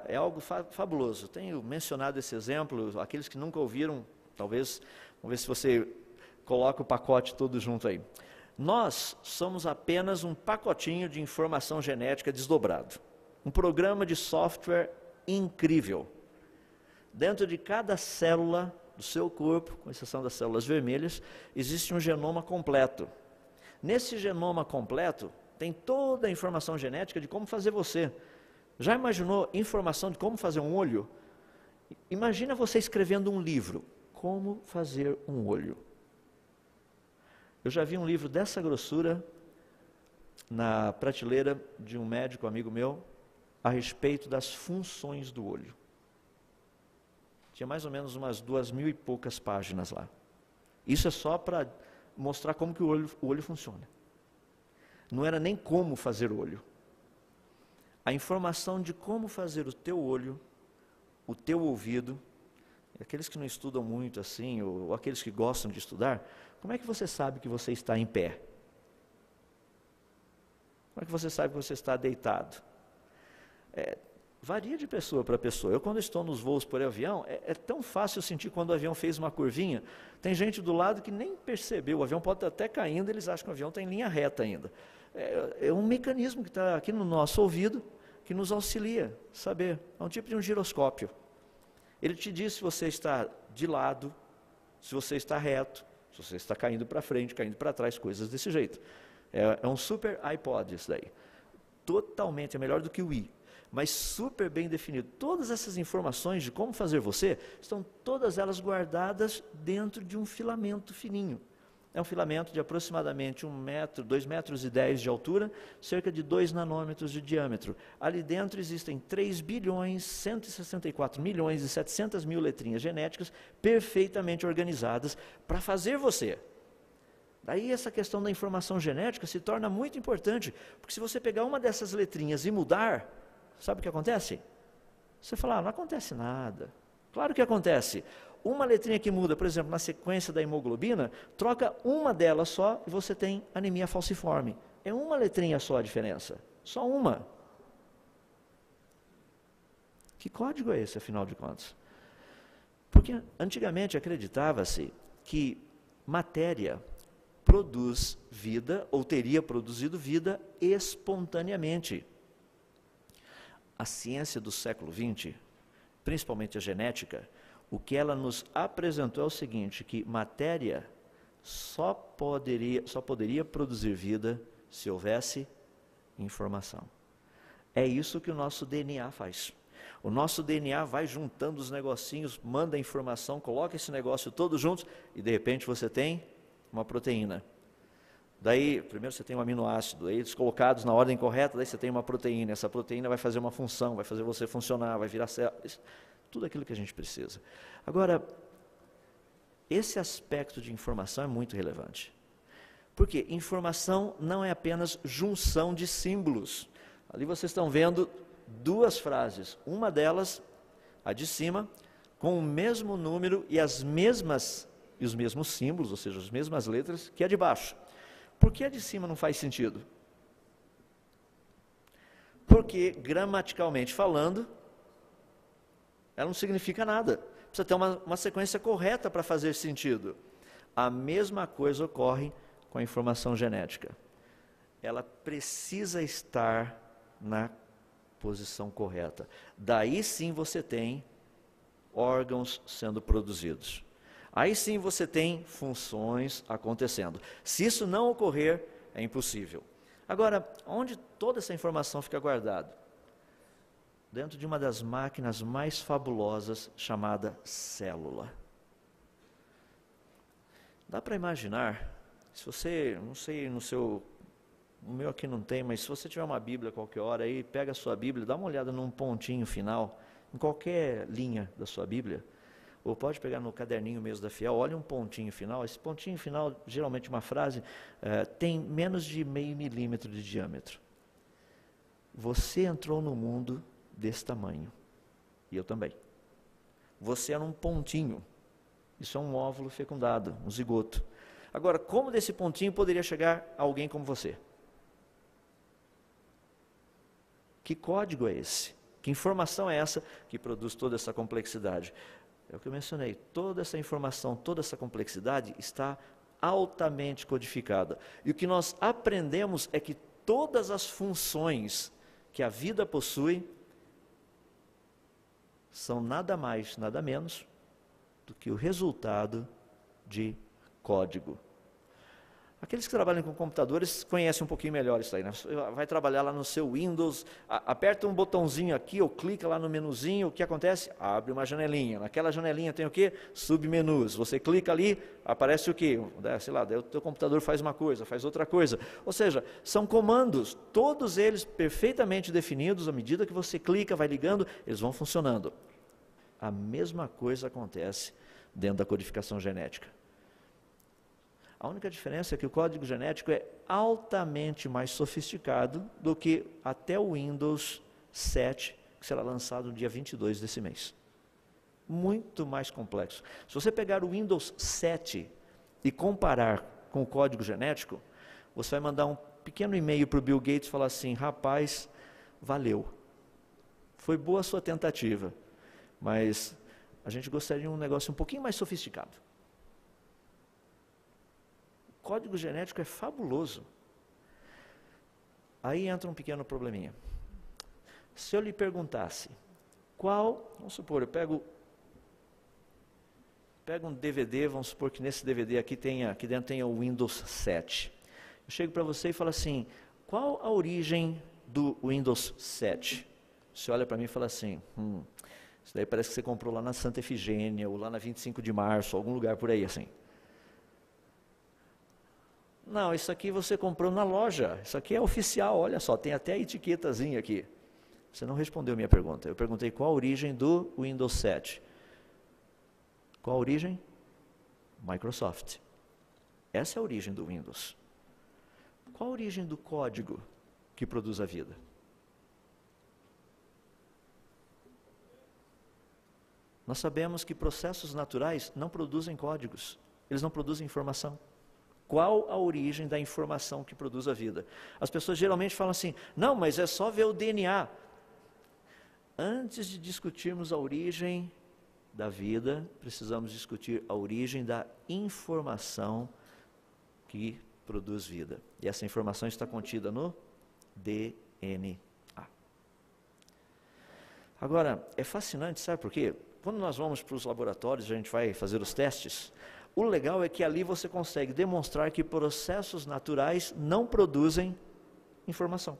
é algo fabuloso. Tenho mencionado esse exemplo, aqueles que nunca ouviram, talvez, vamos ver se você coloca o pacote todo junto aí. Nós somos apenas um pacotinho de informação genética desdobrado. Um programa de software incrível. Dentro de cada célula do seu corpo, com exceção das células vermelhas, existe um genoma completo. Nesse genoma completo, tem toda a informação genética de como fazer você. Já imaginou informação de como fazer um olho? Imagina você escrevendo um livro, como fazer um olho. Eu já vi um livro dessa grossura na prateleira de um médico amigo meu, a respeito das funções do olho. Tinha mais ou menos umas 2.000 e poucas páginas lá. Isso é só para mostrar como que o olho funciona. Não era nem como fazer o olho. A informação de como fazer o teu olho, o teu ouvido, aqueles que não estudam muito assim, ou aqueles que gostam de estudar, como é que você sabe que você está em pé? Como é que você sabe que você está deitado? Varia de pessoa para pessoa. Eu, quando estou nos voos por avião, é tão fácil sentir quando o avião fez uma curvinha. Tem gente do lado que nem percebeu, o avião pode estar até caindo, eles acham que o avião está em linha reta ainda. É um mecanismo que está aqui no nosso ouvido, que nos auxilia a saber. É um tipo de um giroscópio. Ele te diz se você está de lado, se você está reto, se você está caindo para frente, caindo para trás, coisas desse jeito. É um super iPod isso daí. Totalmente, é melhor do que o i. Mas super bem definido. Todas essas informações de como fazer você, estão todas elas guardadas dentro de um filamento fininho. É um filamento de aproximadamente 1 metro, 2,10 metros de altura, cerca de 2 nanômetros de diâmetro. Ali dentro existem 3.164.700.000 letrinhas genéticas perfeitamente organizadas para fazer você. Daí essa questão da informação genética se torna muito importante, porque se você pegar uma dessas letrinhas e mudar, sabe o que acontece? Você fala, não acontece nada. Claro que acontece. Uma letrinha que muda, por exemplo, na sequência da hemoglobina, troca uma delas só e você tem anemia falciforme. É uma letrinha só a diferença. Só uma. Que código é esse, afinal de contas? Porque antigamente acreditava-se que matéria produz vida, ou teria produzido vida espontaneamente. A ciência do século XX, principalmente a genética, o que ela nos apresentou é o seguinte, que matéria só poderia produzir vida se houvesse informação. É isso que o nosso DNA faz. O nosso DNA vai juntando os negocinhos, manda a informação, coloca esse negócio todo juntos e de repente você tem uma proteína. Daí, primeiro você tem um aminoácido, aí eles colocados na ordem correta, daí você tem uma proteína. Essa proteína vai fazer uma função, vai fazer você funcionar, vai virar células, tudo aquilo que a gente precisa. Agora, esse aspecto de informação é muito relevante. Porque informação não é apenas junção de símbolos. Ali vocês estão vendo 2 frases. Uma delas, a de cima, com o mesmo número e os mesmos símbolos, ou seja, as mesmas letras que a de baixo. Por que a de cima não faz sentido? Porque, gramaticalmente falando, ela não significa nada. Precisa ter uma sequência correta para fazer sentido. A mesma coisa ocorre com a informação genética. Ela precisa estar na posição correta. Daí sim você tem órgãos sendo produzidos. Aí sim você tem funções acontecendo. Se isso não ocorrer, é impossível. Agora, onde toda essa informação fica guardada? Dentro de uma das máquinas mais fabulosas, chamada célula. Dá para imaginar, se você, não sei, no meu aqui não tem, mas se você tiver uma Bíblia qualquer hora aí, pega a sua Bíblia, dá uma olhada num pontinho final, em qualquer linha da sua Bíblia, ou pode pegar no caderninho mesmo da Fiel, olha um pontinho final. Esse pontinho final, geralmente uma frase, tem menos de 0,5 milímetro de diâmetro. Você entrou no mundo desse tamanho, e eu também. Você era um pontinho, isso é um óvulo fecundado, um zigoto. Agora, como desse pontinho poderia chegar alguém como você? Que código é esse? Que informação é essa que produz toda essa complexidade? É o que eu mencionei, toda essa informação, toda essa complexidade está altamente codificada. E o que nós aprendemos é que todas as funções que a vida possui são nada mais, nada menos do que o resultado de código. Aqueles que trabalham com computadores conhecem um pouquinho melhor isso aí, né? Vai trabalhar lá no seu Windows, aperta um botãozinho aqui, ou clica lá no menuzinho, o que acontece? Abre uma janelinha. Naquela janelinha tem o quê? Submenus. Você clica ali, aparece o quê? Sei lá, o teu computador faz uma coisa, faz outra coisa. Ou seja, são comandos, todos eles perfeitamente definidos, à medida que você clica, vai ligando, eles vão funcionando. A mesma coisa acontece dentro da codificação genética. A única diferença é que o código genético é altamente mais sofisticado do que até o Windows 7, que será lançado no dia 22 desse mês. Muito mais complexo. Se você pegar o Windows 7 e comparar com o código genético, você vai mandar um pequeno e-mail para o Bill Gates e falar assim: rapaz, valeu. Foi boa a sua tentativa, mas a gente gostaria de um negócio um pouquinho mais sofisticado. O código genético é fabuloso. Aí entra um pequeno probleminha. Se eu lhe perguntasse, vamos supor, eu pego um DVD, vamos supor que nesse DVD aqui dentro tenha o Windows 7. Eu chego para você e falo assim: qual a origem do Windows 7? Você olha para mim e fala assim: isso daí parece que você comprou lá na Santa Efigênia, ou lá na 25 de março, algum lugar por aí assim. Não, isso aqui você comprou na loja, isso aqui é oficial, olha só, tem até a etiquetazinha aqui. Você não respondeu a minha pergunta. Eu perguntei qual a origem do Windows 7. Qual a origem? Microsoft. Essa é a origem do Windows. Qual a origem do código que produz a vida? Nós sabemos que processos naturais não produzem códigos, eles não produzem informação. Qual a origem da informação que produz a vida? As pessoas geralmente falam assim: não, mas é só ver o DNA. Antes de discutirmos a origem da vida, precisamos discutir a origem da informação que produz vida. E essa informação está contida no DNA. Agora, é fascinante, sabe por quê? Quando nós vamos para os laboratórios, a gente vai fazer os testes. O legal é que ali você consegue demonstrar que processos naturais não produzem informação.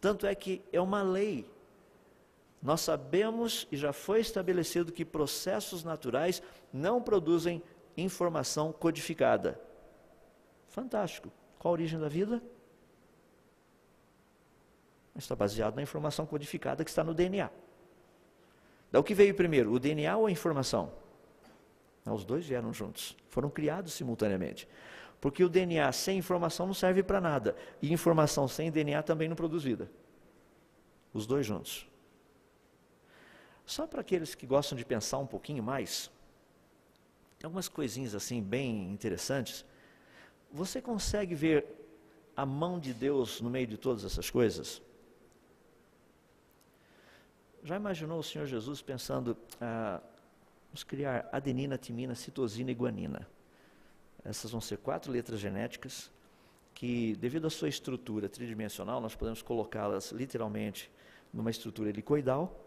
Tanto é que é uma lei. Nós sabemos e já foi estabelecido que processos naturais não produzem informação codificada. Fantástico. Qual a origem da vida? Está baseado na informação codificada que está no DNA. Da o que veio primeiro, o DNA ou a informação? Não, os dois vieram juntos, foram criados simultaneamente. Porque o DNA sem informação não serve para nada, e informação sem DNA também não produz vida. Os dois juntos. Só para aqueles que gostam de pensar um pouquinho mais, tem algumas coisinhas assim bem interessantes. Você consegue ver a mão de Deus no meio de todas essas coisas? Já imaginou o Senhor Jesus pensando: vamos criar adenina, timina, citosina e guanina. Essas vão ser 4 letras genéticas que, devido à sua estrutura tridimensional, nós podemos colocá-las literalmente numa estrutura helicoidal.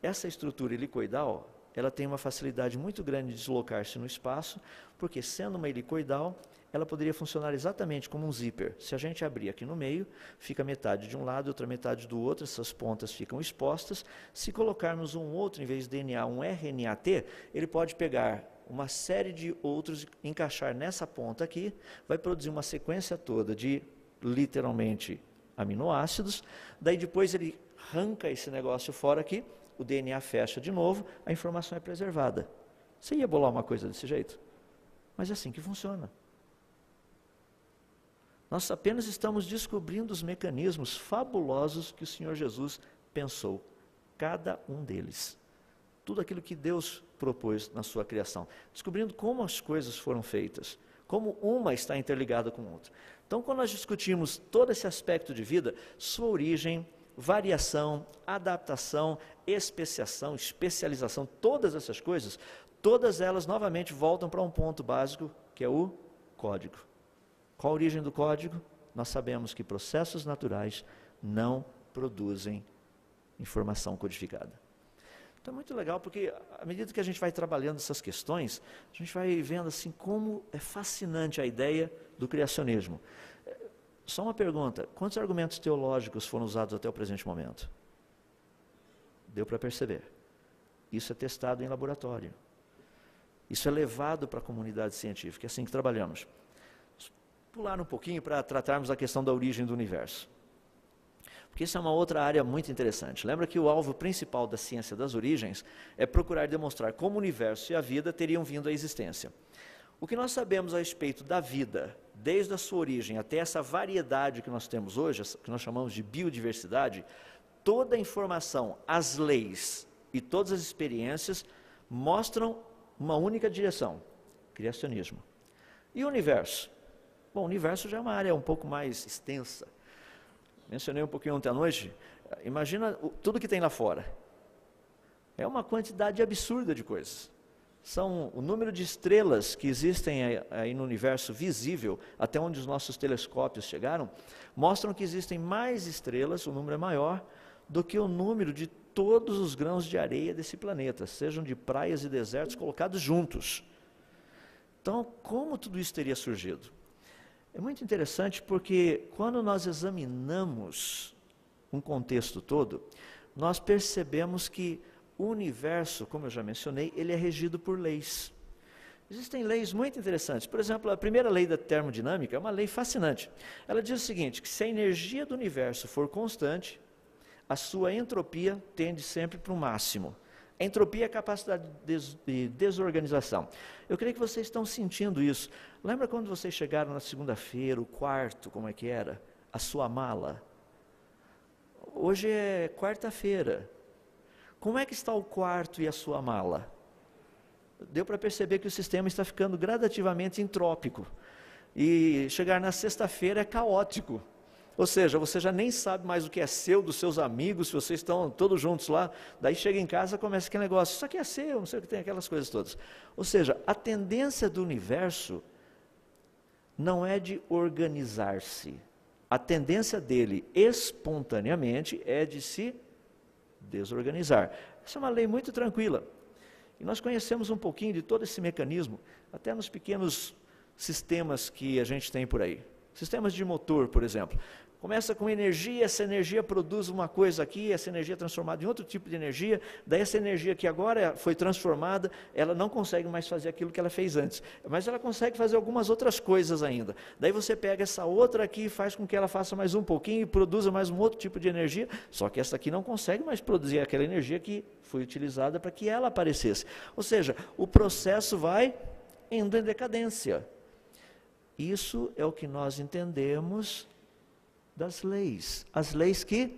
Essa estrutura helicoidal, ela tem uma facilidade muito grande de deslocar-se no espaço, porque sendo uma helicoidal, ela poderia funcionar exatamente como um zíper. Se a gente abrir aqui no meio, fica metade de um lado e outra metade do outro, essas pontas ficam expostas. Se colocarmos um outro, em vez de DNA, um RNAT, ele pode pegar uma série de outros, encaixar nessa ponta aqui, vai produzir uma sequência toda de, literalmente, aminoácidos. Daí depois ele arranca esse negócio fora aqui, o DNA fecha de novo, a informação é preservada. Você ia bolar uma coisa desse jeito? Mas é assim que funciona. Nós apenas estamos descobrindo os mecanismos fabulosos que o Senhor Jesus pensou, cada um deles. Tudo aquilo que Deus propôs na sua criação. Descobrindo como as coisas foram feitas, como uma está interligada com a outra. Então, quando nós discutimos todo esse aspecto de vida, sua origem, variação, adaptação, especiação, especialização, todas essas coisas, todas elas novamente voltam para um ponto básico, que é o código. Qual a origem do código? Nós sabemos que processos naturais não produzem informação codificada. Então é muito legal, porque à medida que a gente vai trabalhando essas questões, a gente vai vendo assim como é fascinante a ideia do criacionismo. Só uma pergunta, quantos argumentos teológicos foram usados até o presente momento? Deu para perceber. Isso é testado em laboratório. Isso é levado para a comunidade científica, é assim que trabalhamos. Vamos pular um pouquinho para tratarmos a questão da origem do universo. Porque isso é uma outra área muito interessante. Lembra que o alvo principal da ciência das origens é procurar demonstrar como o universo e a vida teriam vindo à existência. O que nós sabemos a respeito da vida, desde a sua origem até essa variedade que nós temos hoje, que nós chamamos de biodiversidade, toda a informação, as leis e todas as experiências mostram uma única direção: criacionismo. E o universo? Bom, o universo já é uma área um pouco mais extensa. Mencionei um pouquinho ontem à noite. Imagina tudo que tem lá fora. É uma quantidade absurda de coisas. São o número de estrelas que existem aí no universo visível, até onde os nossos telescópios chegaram, mostram que existem mais estrelas, o número é maior, do que o número de todos os grãos de areia desse planeta, sejam de praias e desertos colocados juntos. Então, como tudo isso teria surgido? É muito interessante porque quando nós examinamos um contexto todo, nós percebemos que o universo, como eu já mencionei, ele é regido por leis. Existem leis muito interessantes. Por exemplo, a primeira lei da termodinâmica é uma lei fascinante. Ela diz o seguinte, que se a energia do universo for constante, a sua entropia tende sempre para o máximo. A entropia é a capacidade de desorganização. Eu creio que vocês estão sentindo isso. Lembra quando vocês chegaram na segunda-feira, o quarto, como é que era? A sua mala. Hoje é quarta-feira. Como é que está o quarto e a sua mala? Deu para perceber que o sistema está ficando gradativamente entrópico. E chegar na sexta-feira é caótico. Ou seja, você já nem sabe mais o que é seu, dos seus amigos, se vocês estão todos juntos lá, daí chega em casa, começa aquele negócio, isso aqui é seu, não sei o que tem, aquelas coisas todas. Ou seja, a tendência do universo não é de organizar-se. A tendência dele, espontaneamente, é de se desorganizar. Essa é uma lei muito tranquila. E nós conhecemos um pouquinho de todo esse mecanismo, até nos pequenos sistemas que a gente tem por aí. Sistemas de motor, por exemplo. Começa com energia, essa energia produz uma coisa aqui, essa energia é transformada em outro tipo de energia, daí essa energia que agora foi transformada, ela não consegue mais fazer aquilo que ela fez antes, mas ela consegue fazer algumas outras coisas ainda. Daí você pega essa outra aqui e faz com que ela faça mais um pouquinho e produza mais um outro tipo de energia, só que essa aqui não consegue mais produzir aquela energia que foi utilizada para que ela aparecesse. Ou seja, o processo vai indo em decadência. Isso é o que nós entendemos das leis, as leis que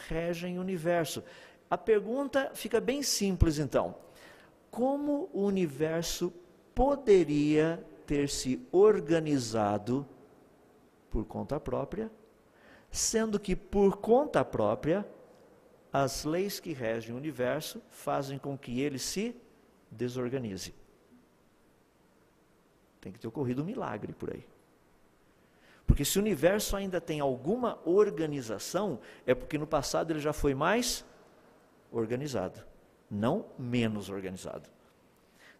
regem o universo. A pergunta fica bem simples então: como o universo poderia ter se organizado por conta própria, sendo que por conta própria as leis que regem o universo fazem com que ele se desorganize? Tem que ter ocorrido um milagre por aí. Porque se o universo ainda tem alguma organização, é porque no passado ele já foi mais organizado, não menos organizado.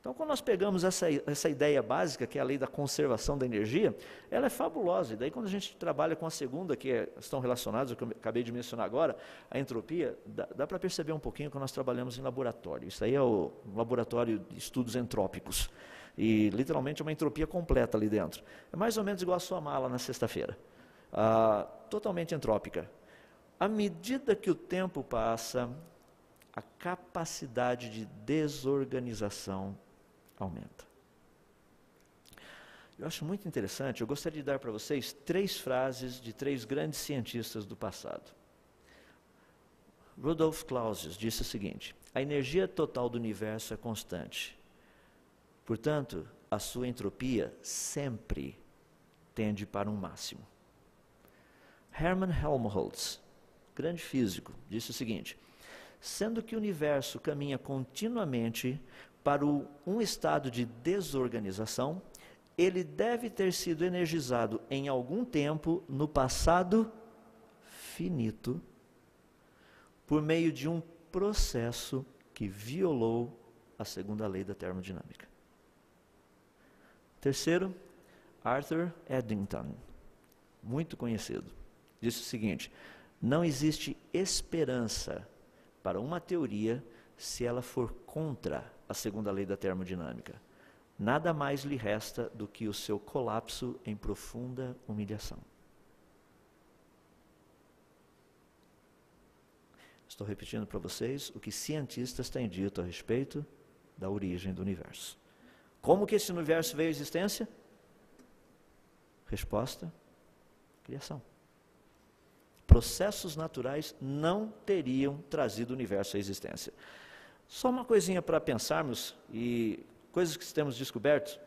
Então, quando nós pegamos essa ideia básica, que é a lei da conservação da energia, ela é fabulosa. E daí, quando a gente trabalha com a segunda, que estão relacionados, o que eu acabei de mencionar agora, a entropia, dá para perceber um pouquinho que nós trabalhamos em laboratório. Isso aí é o laboratório de estudos entrópicos. E literalmente é uma entropia completa ali dentro. É mais ou menos igual a sua mala na sexta-feira. Totalmente entrópica. À medida que o tempo passa, a capacidade de desorganização aumenta. Eu acho muito interessante, eu gostaria de dar para vocês 3 frases de 3 grandes cientistas do passado. Rudolf Clausius disse o seguinte: a energia total do universo é constante. Portanto, a sua entropia sempre tende para um máximo. Hermann Helmholtz, grande físico, disse o seguinte: sendo que o universo caminha continuamente para um estado de desorganização, ele deve ter sido energizado em algum tempo no passado finito, por meio de um processo que violou a segunda lei da termodinâmica. Terceiro, Arthur Eddington, muito conhecido, disse o seguinte: não existe esperança para uma teoria se ela for contra a segunda lei da termodinâmica. Nada mais lhe resta do que o seu colapso em profunda humilhação. Estou repetindo para vocês o que cientistas têm dito a respeito da origem do universo. Como que esse universo veio à existência? Resposta: criação. Processos naturais não teriam trazido o universo à existência. Só uma coisinha para pensarmos, e coisas que temos descoberto.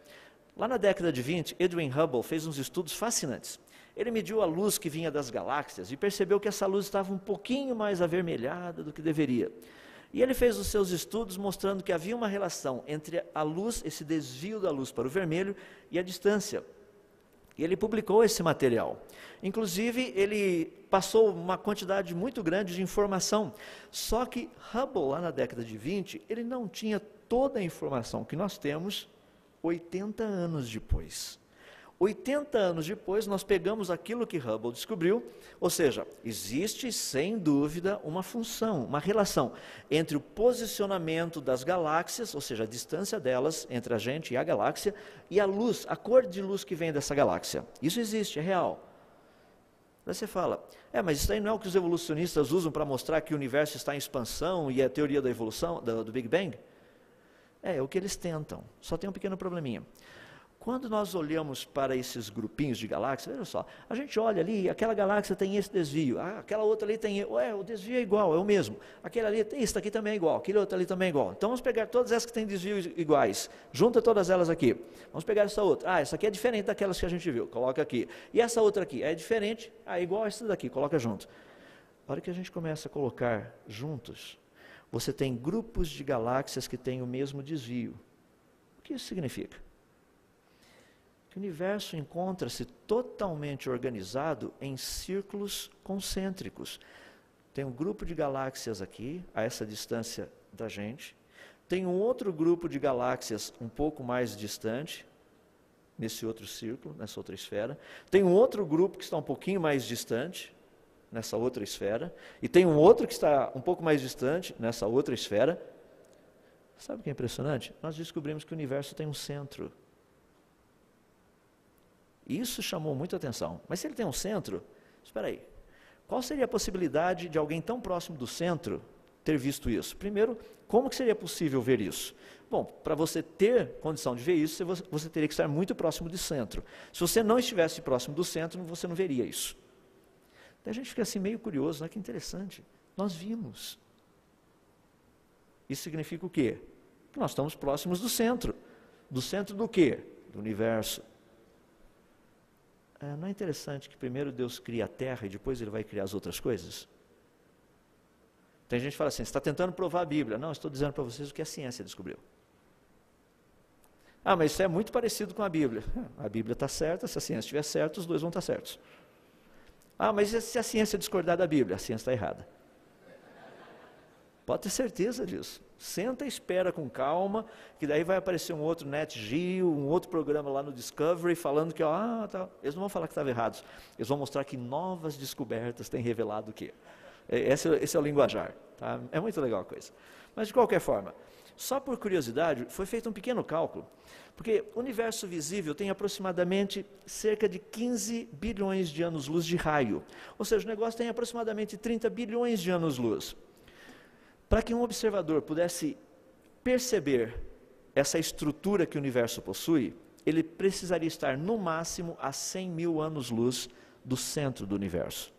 Lá na década de 20, Edwin Hubble fez uns estudos fascinantes. Ele mediu a luz que vinha das galáxias e percebeu que essa luz estava um pouquinho mais avermelhada do que deveria. E ele fez os seus estudos mostrando que havia uma relação entre a luz, esse desvio da luz para o vermelho, e a distância. E ele publicou esse material. Inclusive, ele passou uma quantidade muito grande de informação. Só que Hubble, lá na década de 20, ele não tinha toda a informação que nós temos 80 anos depois. 80 anos depois, nós pegamos aquilo que Hubble descobriu, ou seja, existe sem dúvida uma função, uma relação entre o posicionamento das galáxias, ou seja, a distância delas entre a gente e a galáxia, e a luz, a cor de luz que vem dessa galáxia. Isso existe, é real. Daí você fala, mas isso aí não é o que os evolucionistas usam para mostrar que o universo está em expansão e é a teoria da evolução, do Big Bang? É o que eles tentam, só tem um pequeno probleminha. Quando nós olhamos para esses grupinhos de galáxias, veja só, a gente olha ali, aquela galáxia tem esse desvio, aquela outra ali tem, o desvio é igual, é o mesmo, aquele ali, isso aqui também é igual, aquele outro ali também é igual. Então vamos pegar todas essas que têm desvios iguais, junta todas elas aqui. Vamos pegar essa outra, essa aqui é diferente daquelas que a gente viu, coloca aqui. E essa outra aqui é diferente, é igual a essa daqui, coloca junto. A hora que a gente começa a colocar juntos, você tem grupos de galáxias que têm o mesmo desvio. O que isso significa? Que o universo encontra-se totalmente organizado em círculos concêntricos. Tem um grupo de galáxias aqui, a essa distância da gente. Tem um outro grupo de galáxias um pouco mais distante, nesse outro círculo, nessa outra esfera. Tem um outro grupo que está um pouquinho mais distante, nessa outra esfera. E tem um outro que está um pouco mais distante, nessa outra esfera. Sabe o que é impressionante? Nós descobrimos que o universo tem um centro. Isso chamou muita atenção. Mas se ele tem um centro, espera aí, qual seria a possibilidade de alguém tão próximo do centro ter visto isso? Primeiro, como que seria possível ver isso? Bom, para você ter condição de ver isso, você teria que estar muito próximo do centro. Se você não estivesse próximo do centro, você não veria isso. Então a gente fica assim meio curioso, que interessante. Nós vimos. Isso significa o quê? Que nós estamos próximos do centro. Do centro do quê? Do universo. Não é interessante que primeiro Deus cria a terra e depois Ele vai criar as outras coisas? Tem gente que fala assim, você está tentando provar a Bíblia. Não, estou dizendo para vocês o que a ciência descobriu. Mas isso é muito parecido com a Bíblia. A Bíblia está certa, se a ciência estiver certa, os dois vão estar certos. Mas e se a ciência discordar da Bíblia? A ciência está errada. Pode ter certeza disso. Senta e espera com calma, que daí vai aparecer um outro Nat Geo, um outro programa lá no Discovery, falando que, tá. Eles não vão falar que estavam errados. Eles vão mostrar que novas descobertas têm revelado o quê? Esse é o linguajar. Tá? É muito legal a coisa. Mas, de qualquer forma, só por curiosidade, foi feito um pequeno cálculo, porque o universo visível tem aproximadamente cerca de 15 bilhões de anos-luz de raio. Ou seja, o negócio tem aproximadamente 30 bilhões de anos-luz. Para que um observador pudesse perceber essa estrutura que o universo possui, ele precisaria estar no máximo a 100 mil anos-luz do centro do universo.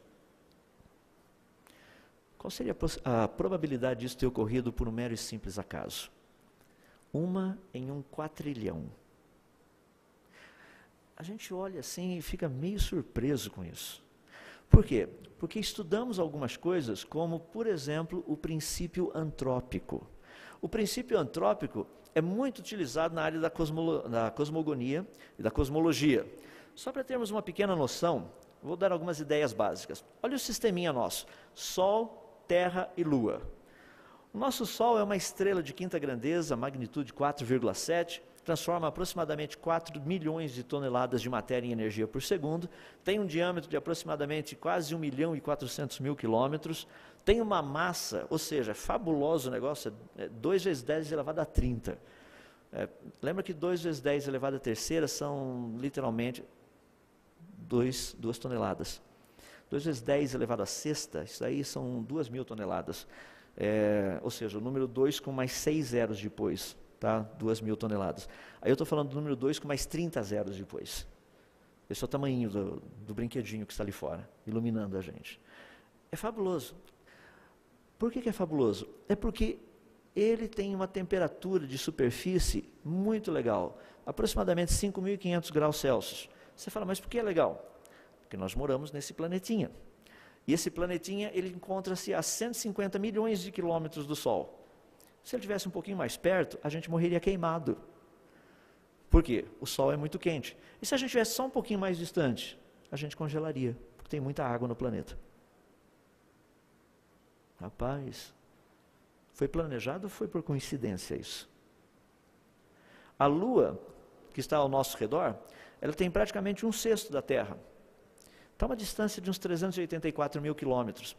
Qual seria a probabilidade disso ter ocorrido por um mero e simples acaso? 1 em 1 quatrilhão. A gente olha assim e fica meio surpreso com isso. Por quê? Porque estudamos algumas coisas como, por exemplo, o princípio antrópico. O princípio antrópico é muito utilizado na área da cosmogonia e da cosmologia. Só para termos uma pequena noção, vou dar algumas ideias básicas. Olha o sisteminha nosso, Sol, Terra e Lua. O nosso Sol é uma estrela de quinta grandeza, magnitude 4,7, transforma aproximadamente 4 milhões de toneladas de matéria em energia por segundo, tem um diâmetro de aproximadamente quase 1.400.000 quilômetros, tem uma massa, ou seja, é fabuloso o negócio, 2 vezes 10 elevado a 30. Lembra que 2 vezes 10 elevado a terceira são literalmente 2 toneladas. 2 vezes 10 elevado a sexta, isso aí são 2.000 toneladas. Ou seja, o número 2 com mais 6 zeros depois, tá? 2.000 toneladas. Aí eu estou falando do número 2 com mais 30 zeros depois. Esse é o tamanho do brinquedinho que está ali fora, iluminando a gente. É fabuloso. Por que é fabuloso? É porque ele tem uma temperatura de superfície muito legal, aproximadamente 5.500 graus Celsius. Você fala, mas por que é legal? Porque nós moramos nesse planetinha. E esse planetinha, ele encontra-se a 150 milhões de quilômetros do Sol. Se ele estivesse um pouquinho mais perto, a gente morreria queimado. Por quê? O Sol é muito quente. E se a gente estivesse só um pouquinho mais distante, a gente congelaria, porque tem muita água no planeta. Rapaz, foi planejado ou foi por coincidência isso? A Lua, que está ao nosso redor, ela tem praticamente 1/6 da Terra. Está a uma distância de uns 384.000 quilômetros.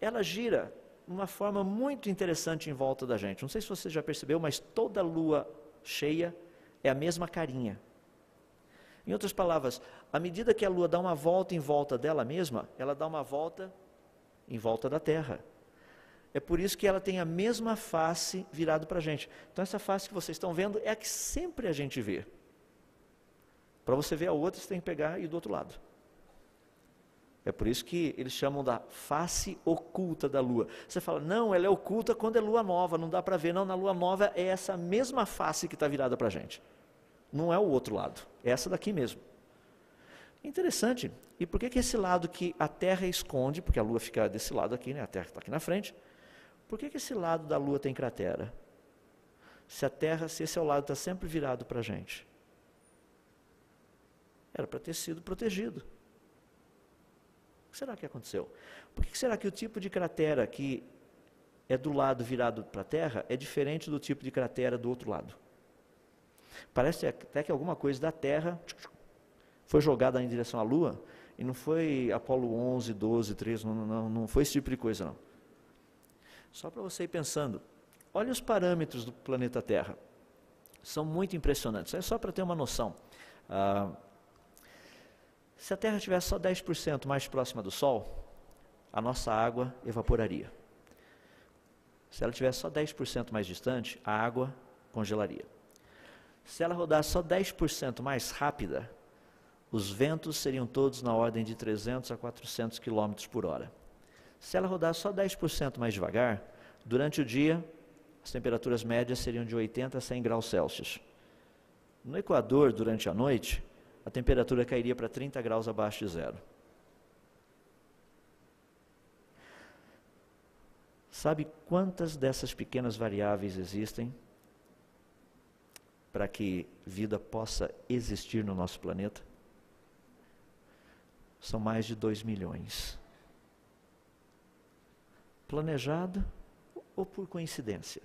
Ela gira de uma forma muito interessante em volta da gente. Não sei se você já percebeu, mas toda lua cheia é a mesma carinha. Em outras palavras, à medida que a Lua dá uma volta em volta dela mesma, ela dá uma volta em volta da Terra. É por isso que ela tem a mesma face virada para a gente. Então essa face que vocês estão vendo é a que sempre a gente vê. Para você ver a outra, você tem que pegar e ir do outro lado. É por isso que eles chamam da face oculta da Lua. Você fala, não, ela é oculta quando é Lua nova, não dá para ver. Não, na Lua nova é essa mesma face que está virada para a gente. Não é o outro lado, é essa daqui mesmo. Interessante. E por que esse lado que a Terra esconde, porque a Lua fica desse lado aqui, né? A Terra está aqui na frente. Por que esse lado da Lua tem cratera? Se esse lado está sempre virado para a gente. Era para ter sido protegido. O que será que aconteceu? Por que será que o tipo de cratera que é do lado virado para a Terra é diferente do tipo de cratera do outro lado? Parece até que alguma coisa da Terra foi jogada em direção à Lua, e não foi Apolo 11, 12, 13, não foi esse tipo de coisa não. Só para você ir pensando, olha os parâmetros do planeta Terra, são muito impressionantes, é só para ter uma noção. Se a Terra estivesse só 10% mais próxima do Sol, a nossa água evaporaria. Se ela estivesse só 10% mais distante, a água congelaria. Se ela rodasse só 10% mais rápida, os ventos seriam todos na ordem de 300 a 400 km por hora. Se ela rodasse só 10% mais devagar, durante o dia, as temperaturas médias seriam de 80 a 100 graus Celsius. No Equador, durante a noite, a temperatura cairia para 30 graus abaixo de zero. Sabe quantas dessas pequenas variáveis existem para que vida possa existir no nosso planeta? São mais de 2 milhões. Planejado ou por coincidência?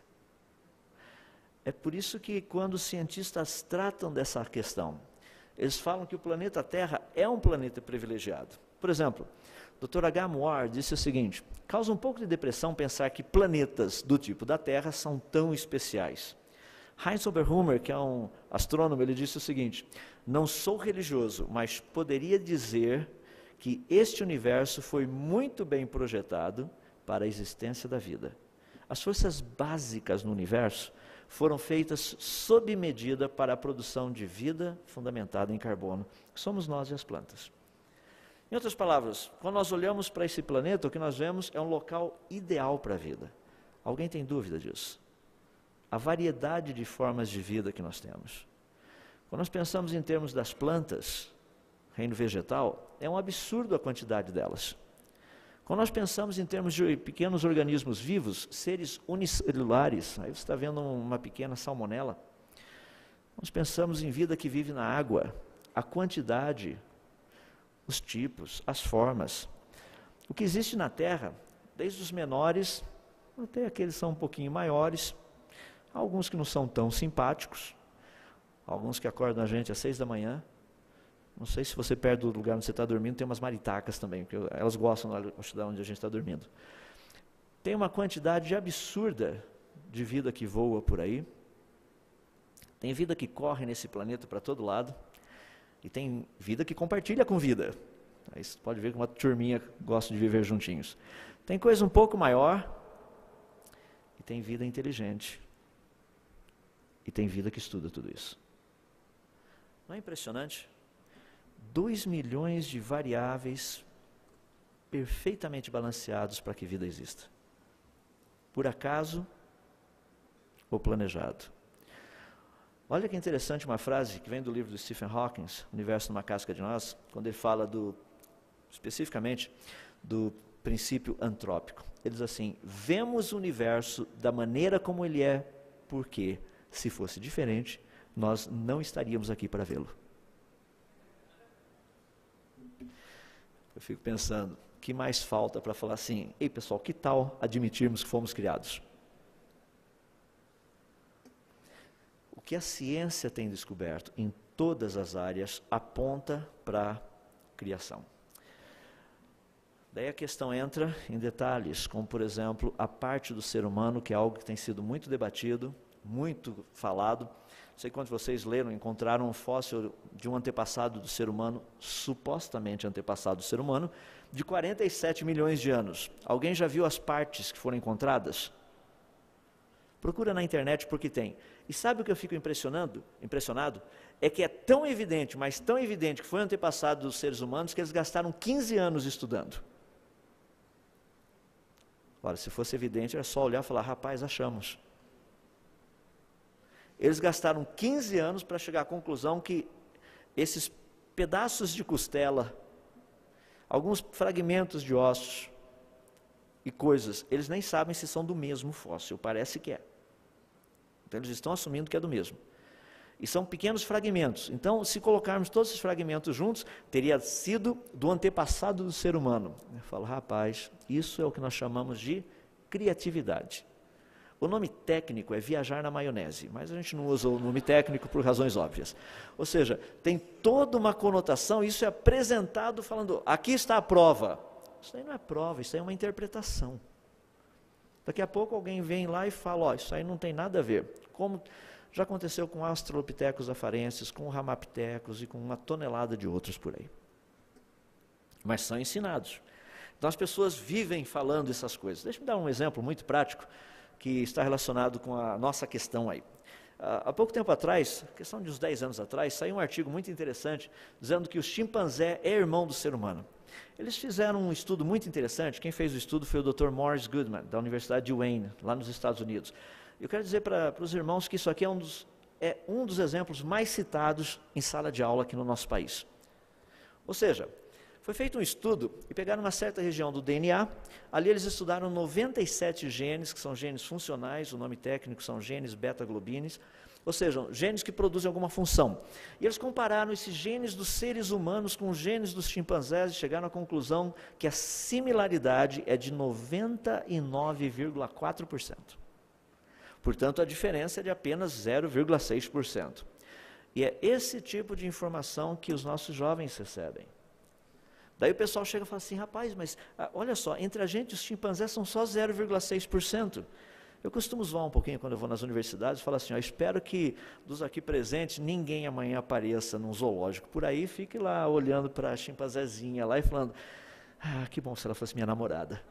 É por isso que quando os cientistas tratam dessa questão, eles falam que o planeta Terra é um planeta privilegiado. Por exemplo, Dr. H. Moore disse o seguinte: causa um pouco de depressão pensar que planetas do tipo da Terra são tão especiais. Heinz Oberhummer, que é um astrônomo, ele disse o seguinte: não sou religioso, mas poderia dizer que este universo foi muito bem projetado para a existência da vida. As forças básicas no universo foram feitas sob medida para a produção de vida fundamentada em carbono, que somos nós e as plantas. Em outras palavras, quando nós olhamos para esse planeta, o que nós vemos é um local ideal para a vida. Alguém tem dúvida disso? A variedade de formas de vida que nós temos. Quando nós pensamos em termos das plantas, reino vegetal, é um absurdo a quantidade delas. Quando nós pensamos em termos de pequenos organismos vivos, seres unicelulares, aí você está vendo uma pequena salmonela. Nós pensamos em vida que vive na água, a quantidade, os tipos, as formas. O que existe na Terra, desde os menores, Até aqueles são um pouquinho maiores, alguns que não são tão simpáticos, alguns que acordam a gente às 6 da manhã. Não sei se você perto do lugar onde você está dormindo, tem umas maritacas também, porque elas gostam de onde a gente está dormindo. Tem uma quantidade absurda de vida que voa por aí. Tem vida que corre nesse planeta para todo lado. E tem vida que compartilha com vida. Aí você pode ver que uma turminha gosta de viver juntinhos. Tem coisa um pouco maior. E tem vida inteligente. E tem vida que estuda tudo isso. Não é impressionante? 2 milhões de variáveis perfeitamente balanceados para que vida exista. Por acaso ou planejado. Olha que interessante uma frase que vem do livro do Stephen Hawking, Universo numa Casca de Nós, quando ele fala especificamente do princípio antrópico. Ele diz assim: vemos o universo da maneira como ele é, porque, se fosse diferente, nós não estaríamos aqui para vê-lo. Eu fico pensando, o que mais falta para falar assim, ei pessoal, que tal admitirmos que fomos criados? O que a ciência tem descoberto em todas as áreas aponta para a criação. Daí a questão entra em detalhes, como por exemplo, a parte do ser humano, que é algo que tem sido muito debatido, muito falado. Não sei quantos de vocês leram, encontraram um fóssil de um antepassado do ser humano, supostamente antepassado do ser humano, de 47 milhões de anos. Alguém já viu as partes que foram encontradas? Procura na internet porque tem. E sabe o que eu fico impressionado? É que é tão evidente, mas tão evidente que foi antepassado dos seres humanos, que eles gastaram 15 anos estudando. Ora, se fosse evidente, era só olhar e falar, rapaz, achamos. Eles gastaram 15 anos para chegar à conclusão que esses pedaços de costela, alguns fragmentos de ossos e coisas, eles nem sabem se são do mesmo fóssil, parece que é. Então eles estão assumindo que é do mesmo. E são pequenos fragmentos. Então, se colocarmos todos esses fragmentos juntos, teria sido do antepassado do ser humano. Eu falo, rapaz, isso é o que nós chamamos de criatividade. O nome técnico é viajar na maionese, mas a gente não usa o nome técnico por razões óbvias. Ou seja, tem toda uma conotação, isso é apresentado falando, aqui está a prova. Isso aí não é prova, isso aí é uma interpretação. Daqui a pouco alguém vem lá e fala, ó, isso aí não tem nada a ver. Como já aconteceu com Australopithecus afarensis, com Ramapithecus e com uma tonelada de outros por aí. Mas são ensinados. Então as pessoas vivem falando essas coisas. Deixa eu dar um exemplo muito prático, que está relacionado com a nossa questão aí. Há pouco tempo atrás, questão de uns 10 anos atrás, saiu um artigo muito interessante, dizendo que o chimpanzé é irmão do ser humano. Eles fizeram um estudo muito interessante, quem fez o estudo foi o Dr. Morris Goodman, da Universidade de Wayne, lá nos Estados Unidos. Eu quero dizer para os irmãos que isso aqui é um dos exemplos mais citados em sala de aula aqui no nosso país. Ou seja, foi feito um estudo e pegaram uma certa região do DNA, ali eles estudaram 97 genes, que são genes funcionais, o nome técnico são genes beta-globines, ou seja, genes que produzem alguma função. E eles compararam esses genes dos seres humanos com os genes dos chimpanzés e chegaram à conclusão que a similaridade é de 99,4%. Portanto, a diferença é de apenas 0,6%. E é esse tipo de informação que os nossos jovens recebem. Daí o pessoal chega e fala assim, rapaz, mas olha só, entre a gente e os chimpanzés são só 0,6%. Eu costumo zoar um pouquinho quando eu vou nas universidades e falo assim, espero que dos aqui presentes ninguém amanhã apareça num zoológico por aí, fique lá olhando para a chimpanzézinha lá e falando, que bom se ela fosse minha namorada.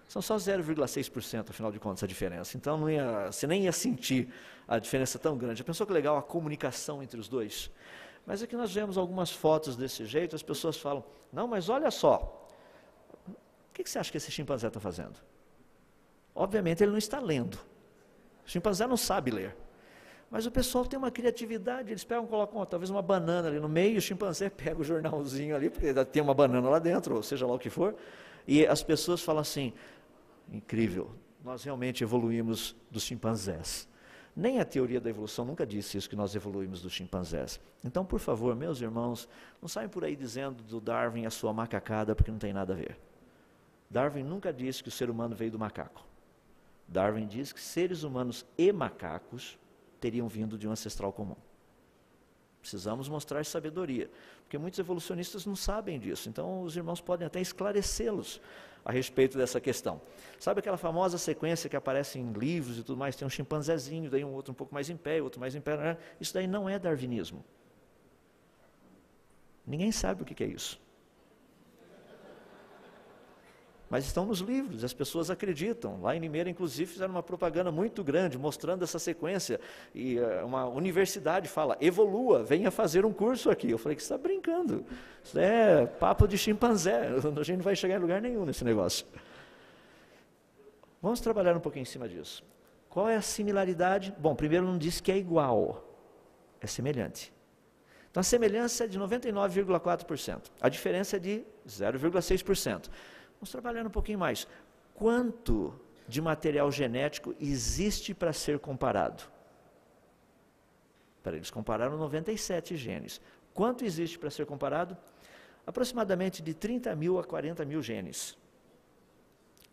São só 0,6%, afinal de contas, a diferença. Então você nem ia sentir a diferença tão grande. Já pensou que legal a comunicação entre os dois? Mas aqui nós vemos algumas fotos desse jeito, as pessoas falam, não, mas olha só, o que você acha que esse chimpanzé está fazendo? Obviamente ele não está lendo, o chimpanzé não sabe ler, mas o pessoal tem uma criatividade, eles pegam, colocam talvez uma banana ali no meio, o chimpanzé pega o jornalzinho ali, porque tem uma banana lá dentro, ou seja lá o que for, e as pessoas falam assim, incrível, nós realmente evoluímos dos chimpanzés. Nem a teoria da evolução nunca disse isso, que nós evoluímos dos chimpanzés. Então, por favor, meus irmãos, não saiam por aí dizendo do Darwin a sua macacada, porque não tem nada a ver. Darwin nunca disse que o ser humano veio do macaco. Darwin diz que seres humanos e macacos teriam vindo de um ancestral comum. Precisamos mostrar sabedoria, porque muitos evolucionistas não sabem disso, então os irmãos podem até esclarecê-los a respeito dessa questão. Sabe aquela famosa sequência que aparece em livros e tudo mais, tem um chimpanzézinho, daí um outro um pouco mais em pé, outro mais em pé, né? Isso daí não é darwinismo. Ninguém sabe o que é isso. Mas estão nos livros, as pessoas acreditam. Lá em Limeira, inclusive, fizeram uma propaganda muito grande, mostrando essa sequência. E uma universidade fala, evolua, venha fazer um curso aqui. Eu falei, que você está brincando. Isso é papo de chimpanzé, a gente não vai chegar em lugar nenhum nesse negócio. Vamos trabalhar um pouquinho em cima disso. Qual é a similaridade? Bom, primeiro não diz que é igual, é semelhante. Então a semelhança é de 99,4%. A diferença é de 0,6%. Vamos trabalhar um pouquinho mais. Quanto de material genético existe para ser comparado? Eles compararam 97 genes. Quanto existe para ser comparado? Aproximadamente de 30 mil a 40 mil genes.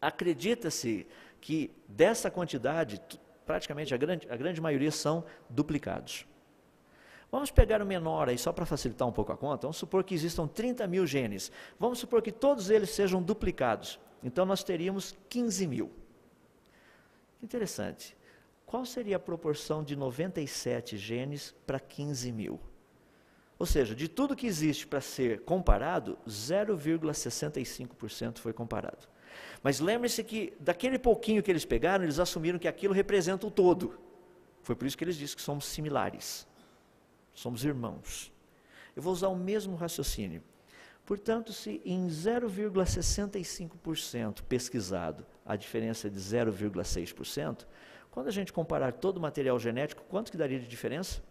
Acredita-se que dessa quantidade, praticamente a grande maioria são duplicados. Vamos pegar o menor aí, só para facilitar um pouco a conta. Vamos supor que existam 30 mil genes. Vamos supor que todos eles sejam duplicados. Então, nós teríamos 15 mil. Interessante. Qual seria a proporção de 97 genes para 15 mil? Ou seja, de tudo que existe para ser comparado, 0,65% foi comparado. Mas lembre-se que, daquele pouquinho que eles pegaram, eles assumiram que aquilo representa o todo. Foi por isso que eles dizem que somos similares. Somos irmãos. Eu vou usar o mesmo raciocínio. Portanto, se em 0,65% pesquisado a diferença é de 0,6%, quando a gente comparar todo o material genético, quanto que daria de diferença?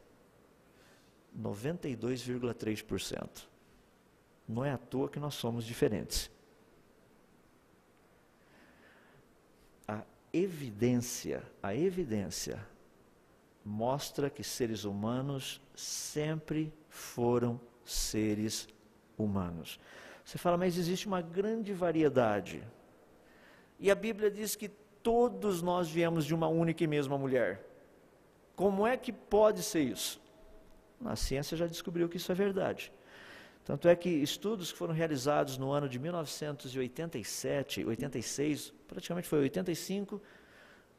92,3%. Não é à toa que nós somos diferentes. A evidência mostra que seres humanos sempre foram seres humanos. Você fala, mas existe uma grande variedade. E a Bíblia diz que todos nós viemos de uma única e mesma mulher. Como é que pode ser isso? A ciência já descobriu que isso é verdade. Tanto é que estudos que foram realizados no ano de 1987, 86, praticamente foi 85,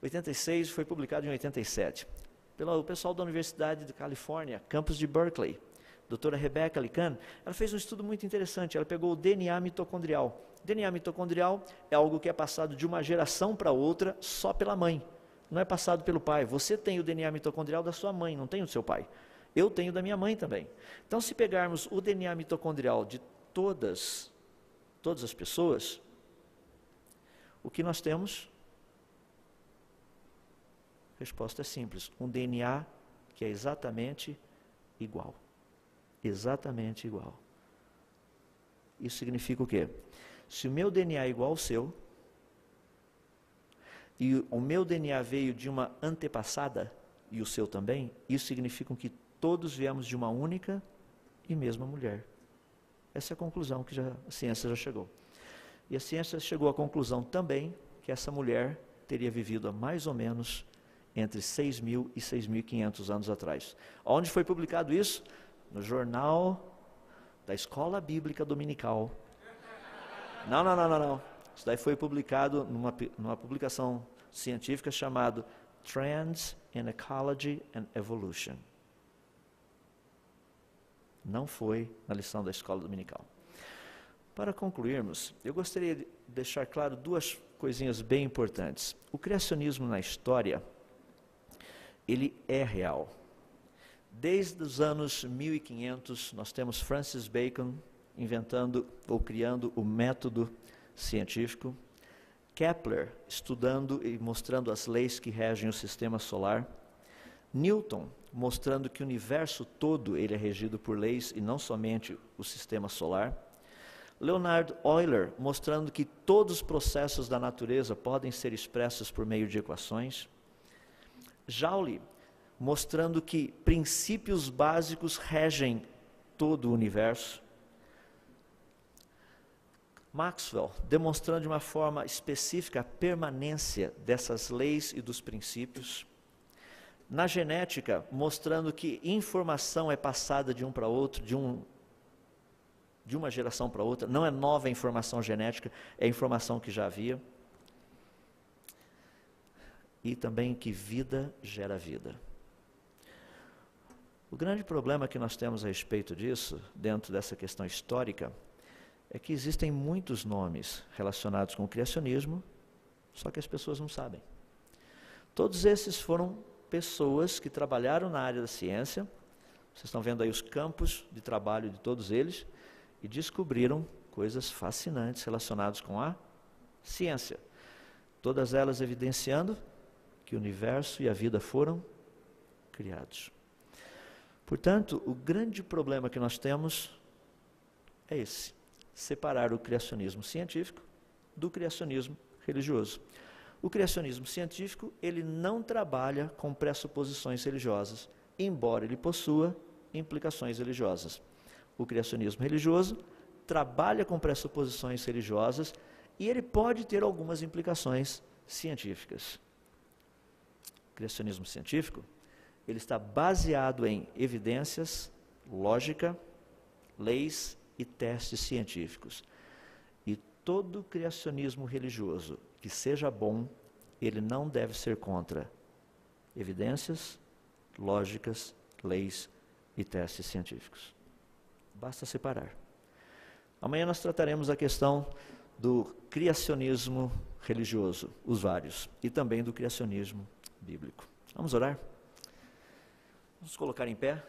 86 foi publicado em 87. Pelo pessoal da Universidade de Califórnia, campus de Berkeley, doutora Rebecca Lican, ela fez um estudo muito interessante, ela pegou o DNA mitocondrial. DNA mitocondrial é algo que é passado de uma geração para outra só pela mãe, não é passado pelo pai. Você tem o DNA mitocondrial da sua mãe, não tem o do seu pai. Eu tenho da minha mãe também. Então, se pegarmos o DNA mitocondrial de todas as pessoas, o que nós temos? A resposta é simples, um DNA que é exatamente igual. Exatamente igual. Isso significa o quê? Se o meu DNA é igual ao seu, e o meu DNA veio de uma antepassada, e o seu também, isso significa que todos viemos de uma única e mesma mulher. Essa é a conclusão que a ciência já chegou. E a ciência chegou à conclusão também que essa mulher teria vivido há mais ou menos entre 6.000 e 6.500 anos atrás. Onde foi publicado isso? No jornal da Escola Bíblica Dominical. Não. Isso daí foi publicado numa publicação científica chamada Trends in Ecology and Evolution. Não foi na lição da Escola Dominical. Para concluirmos, eu gostaria de deixar claro duas coisinhas bem importantes. O criacionismo na história, ele é real. Desde os anos 1500, nós temos Francis Bacon inventando ou criando o método científico, Kepler estudando e mostrando as leis que regem o sistema solar, Newton mostrando que o universo todo ele é regido por leis e não somente o sistema solar, Leonhard Euler mostrando que todos os processos da natureza podem ser expressos por meio de equações, Joule mostrando que princípios básicos regem todo o universo, Maxwell, demonstrando de uma forma específica a permanência dessas leis e dos princípios. Na genética, mostrando que informação é passada de um para outro, de uma geração para outra, não é nova informação genética, é informação que já havia. E também que vida gera vida. O grande problema que nós temos a respeito disso, dentro dessa questão histórica, é que existem muitos nomes relacionados com o criacionismo, só que as pessoas não sabem. Todos esses foram pessoas que trabalharam na área da ciência, vocês estão vendo aí os campos de trabalho de todos eles, e descobriram coisas fascinantes relacionadas com a ciência. Todas elas evidenciando que o universo e a vida foram criados. Portanto, o grande problema que nós temos é esse: separar o criacionismo científico do criacionismo religioso. O criacionismo científico, ele não trabalha com pressuposições religiosas, embora ele possua implicações religiosas. O criacionismo religioso trabalha com pressuposições religiosas e ele pode ter algumas implicações científicas. O criacionismo científico, ele está baseado em evidências, lógica, leis e testes científicos. E todo criacionismo religioso que seja bom, ele não deve ser contra evidências, lógicas, leis e testes científicos. Basta separar. Amanhã nós trataremos a questão do criacionismo religioso, os vários, e também do criacionismo bíblico. Vamos orar? Vamos colocar em pé.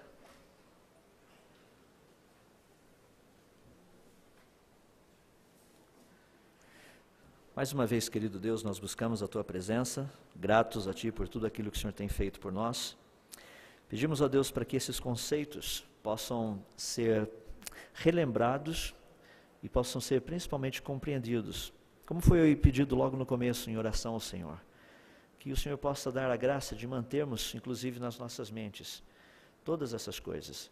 Mais uma vez, querido Deus, nós buscamos a Tua presença, gratos a Ti por tudo aquilo que o Senhor tem feito por nós. Pedimos a Deus para que esses conceitos possam ser relembrados e possam ser principalmente compreendidos, como foi pedido logo no começo em oração ao Senhor. Que o Senhor possa dar a graça de mantermos, inclusive nas nossas mentes, todas essas coisas,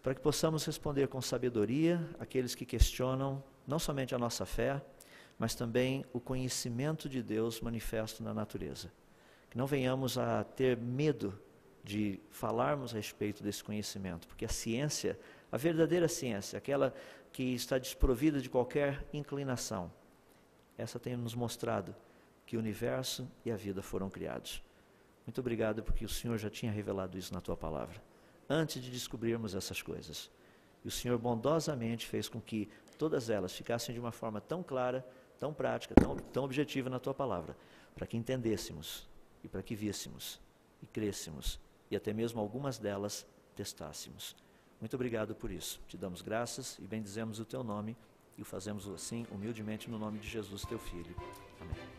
para que possamos responder com sabedoria àqueles que questionam não somente a nossa fé, mas também o conhecimento de Deus manifesto na natureza. Que não venhamos a ter medo de falarmos a respeito desse conhecimento, porque a ciência, a verdadeira ciência, aquela que está desprovida de qualquer inclinação, essa tem nos mostrado que o universo e a vida foram criados. Muito obrigado, porque o Senhor já tinha revelado isso na Tua palavra, antes de descobrirmos essas coisas. E o Senhor bondosamente fez com que todas elas ficassem de uma forma tão clara, tão prática, tão objetiva na Tua palavra, para que entendêssemos, e para que víssemos, e crêssemos, e até mesmo algumas delas testássemos. Muito obrigado por isso. Te damos graças e bendizemos o Teu nome, e o fazemos assim humildemente no nome de Jesus, Teu Filho. Amém.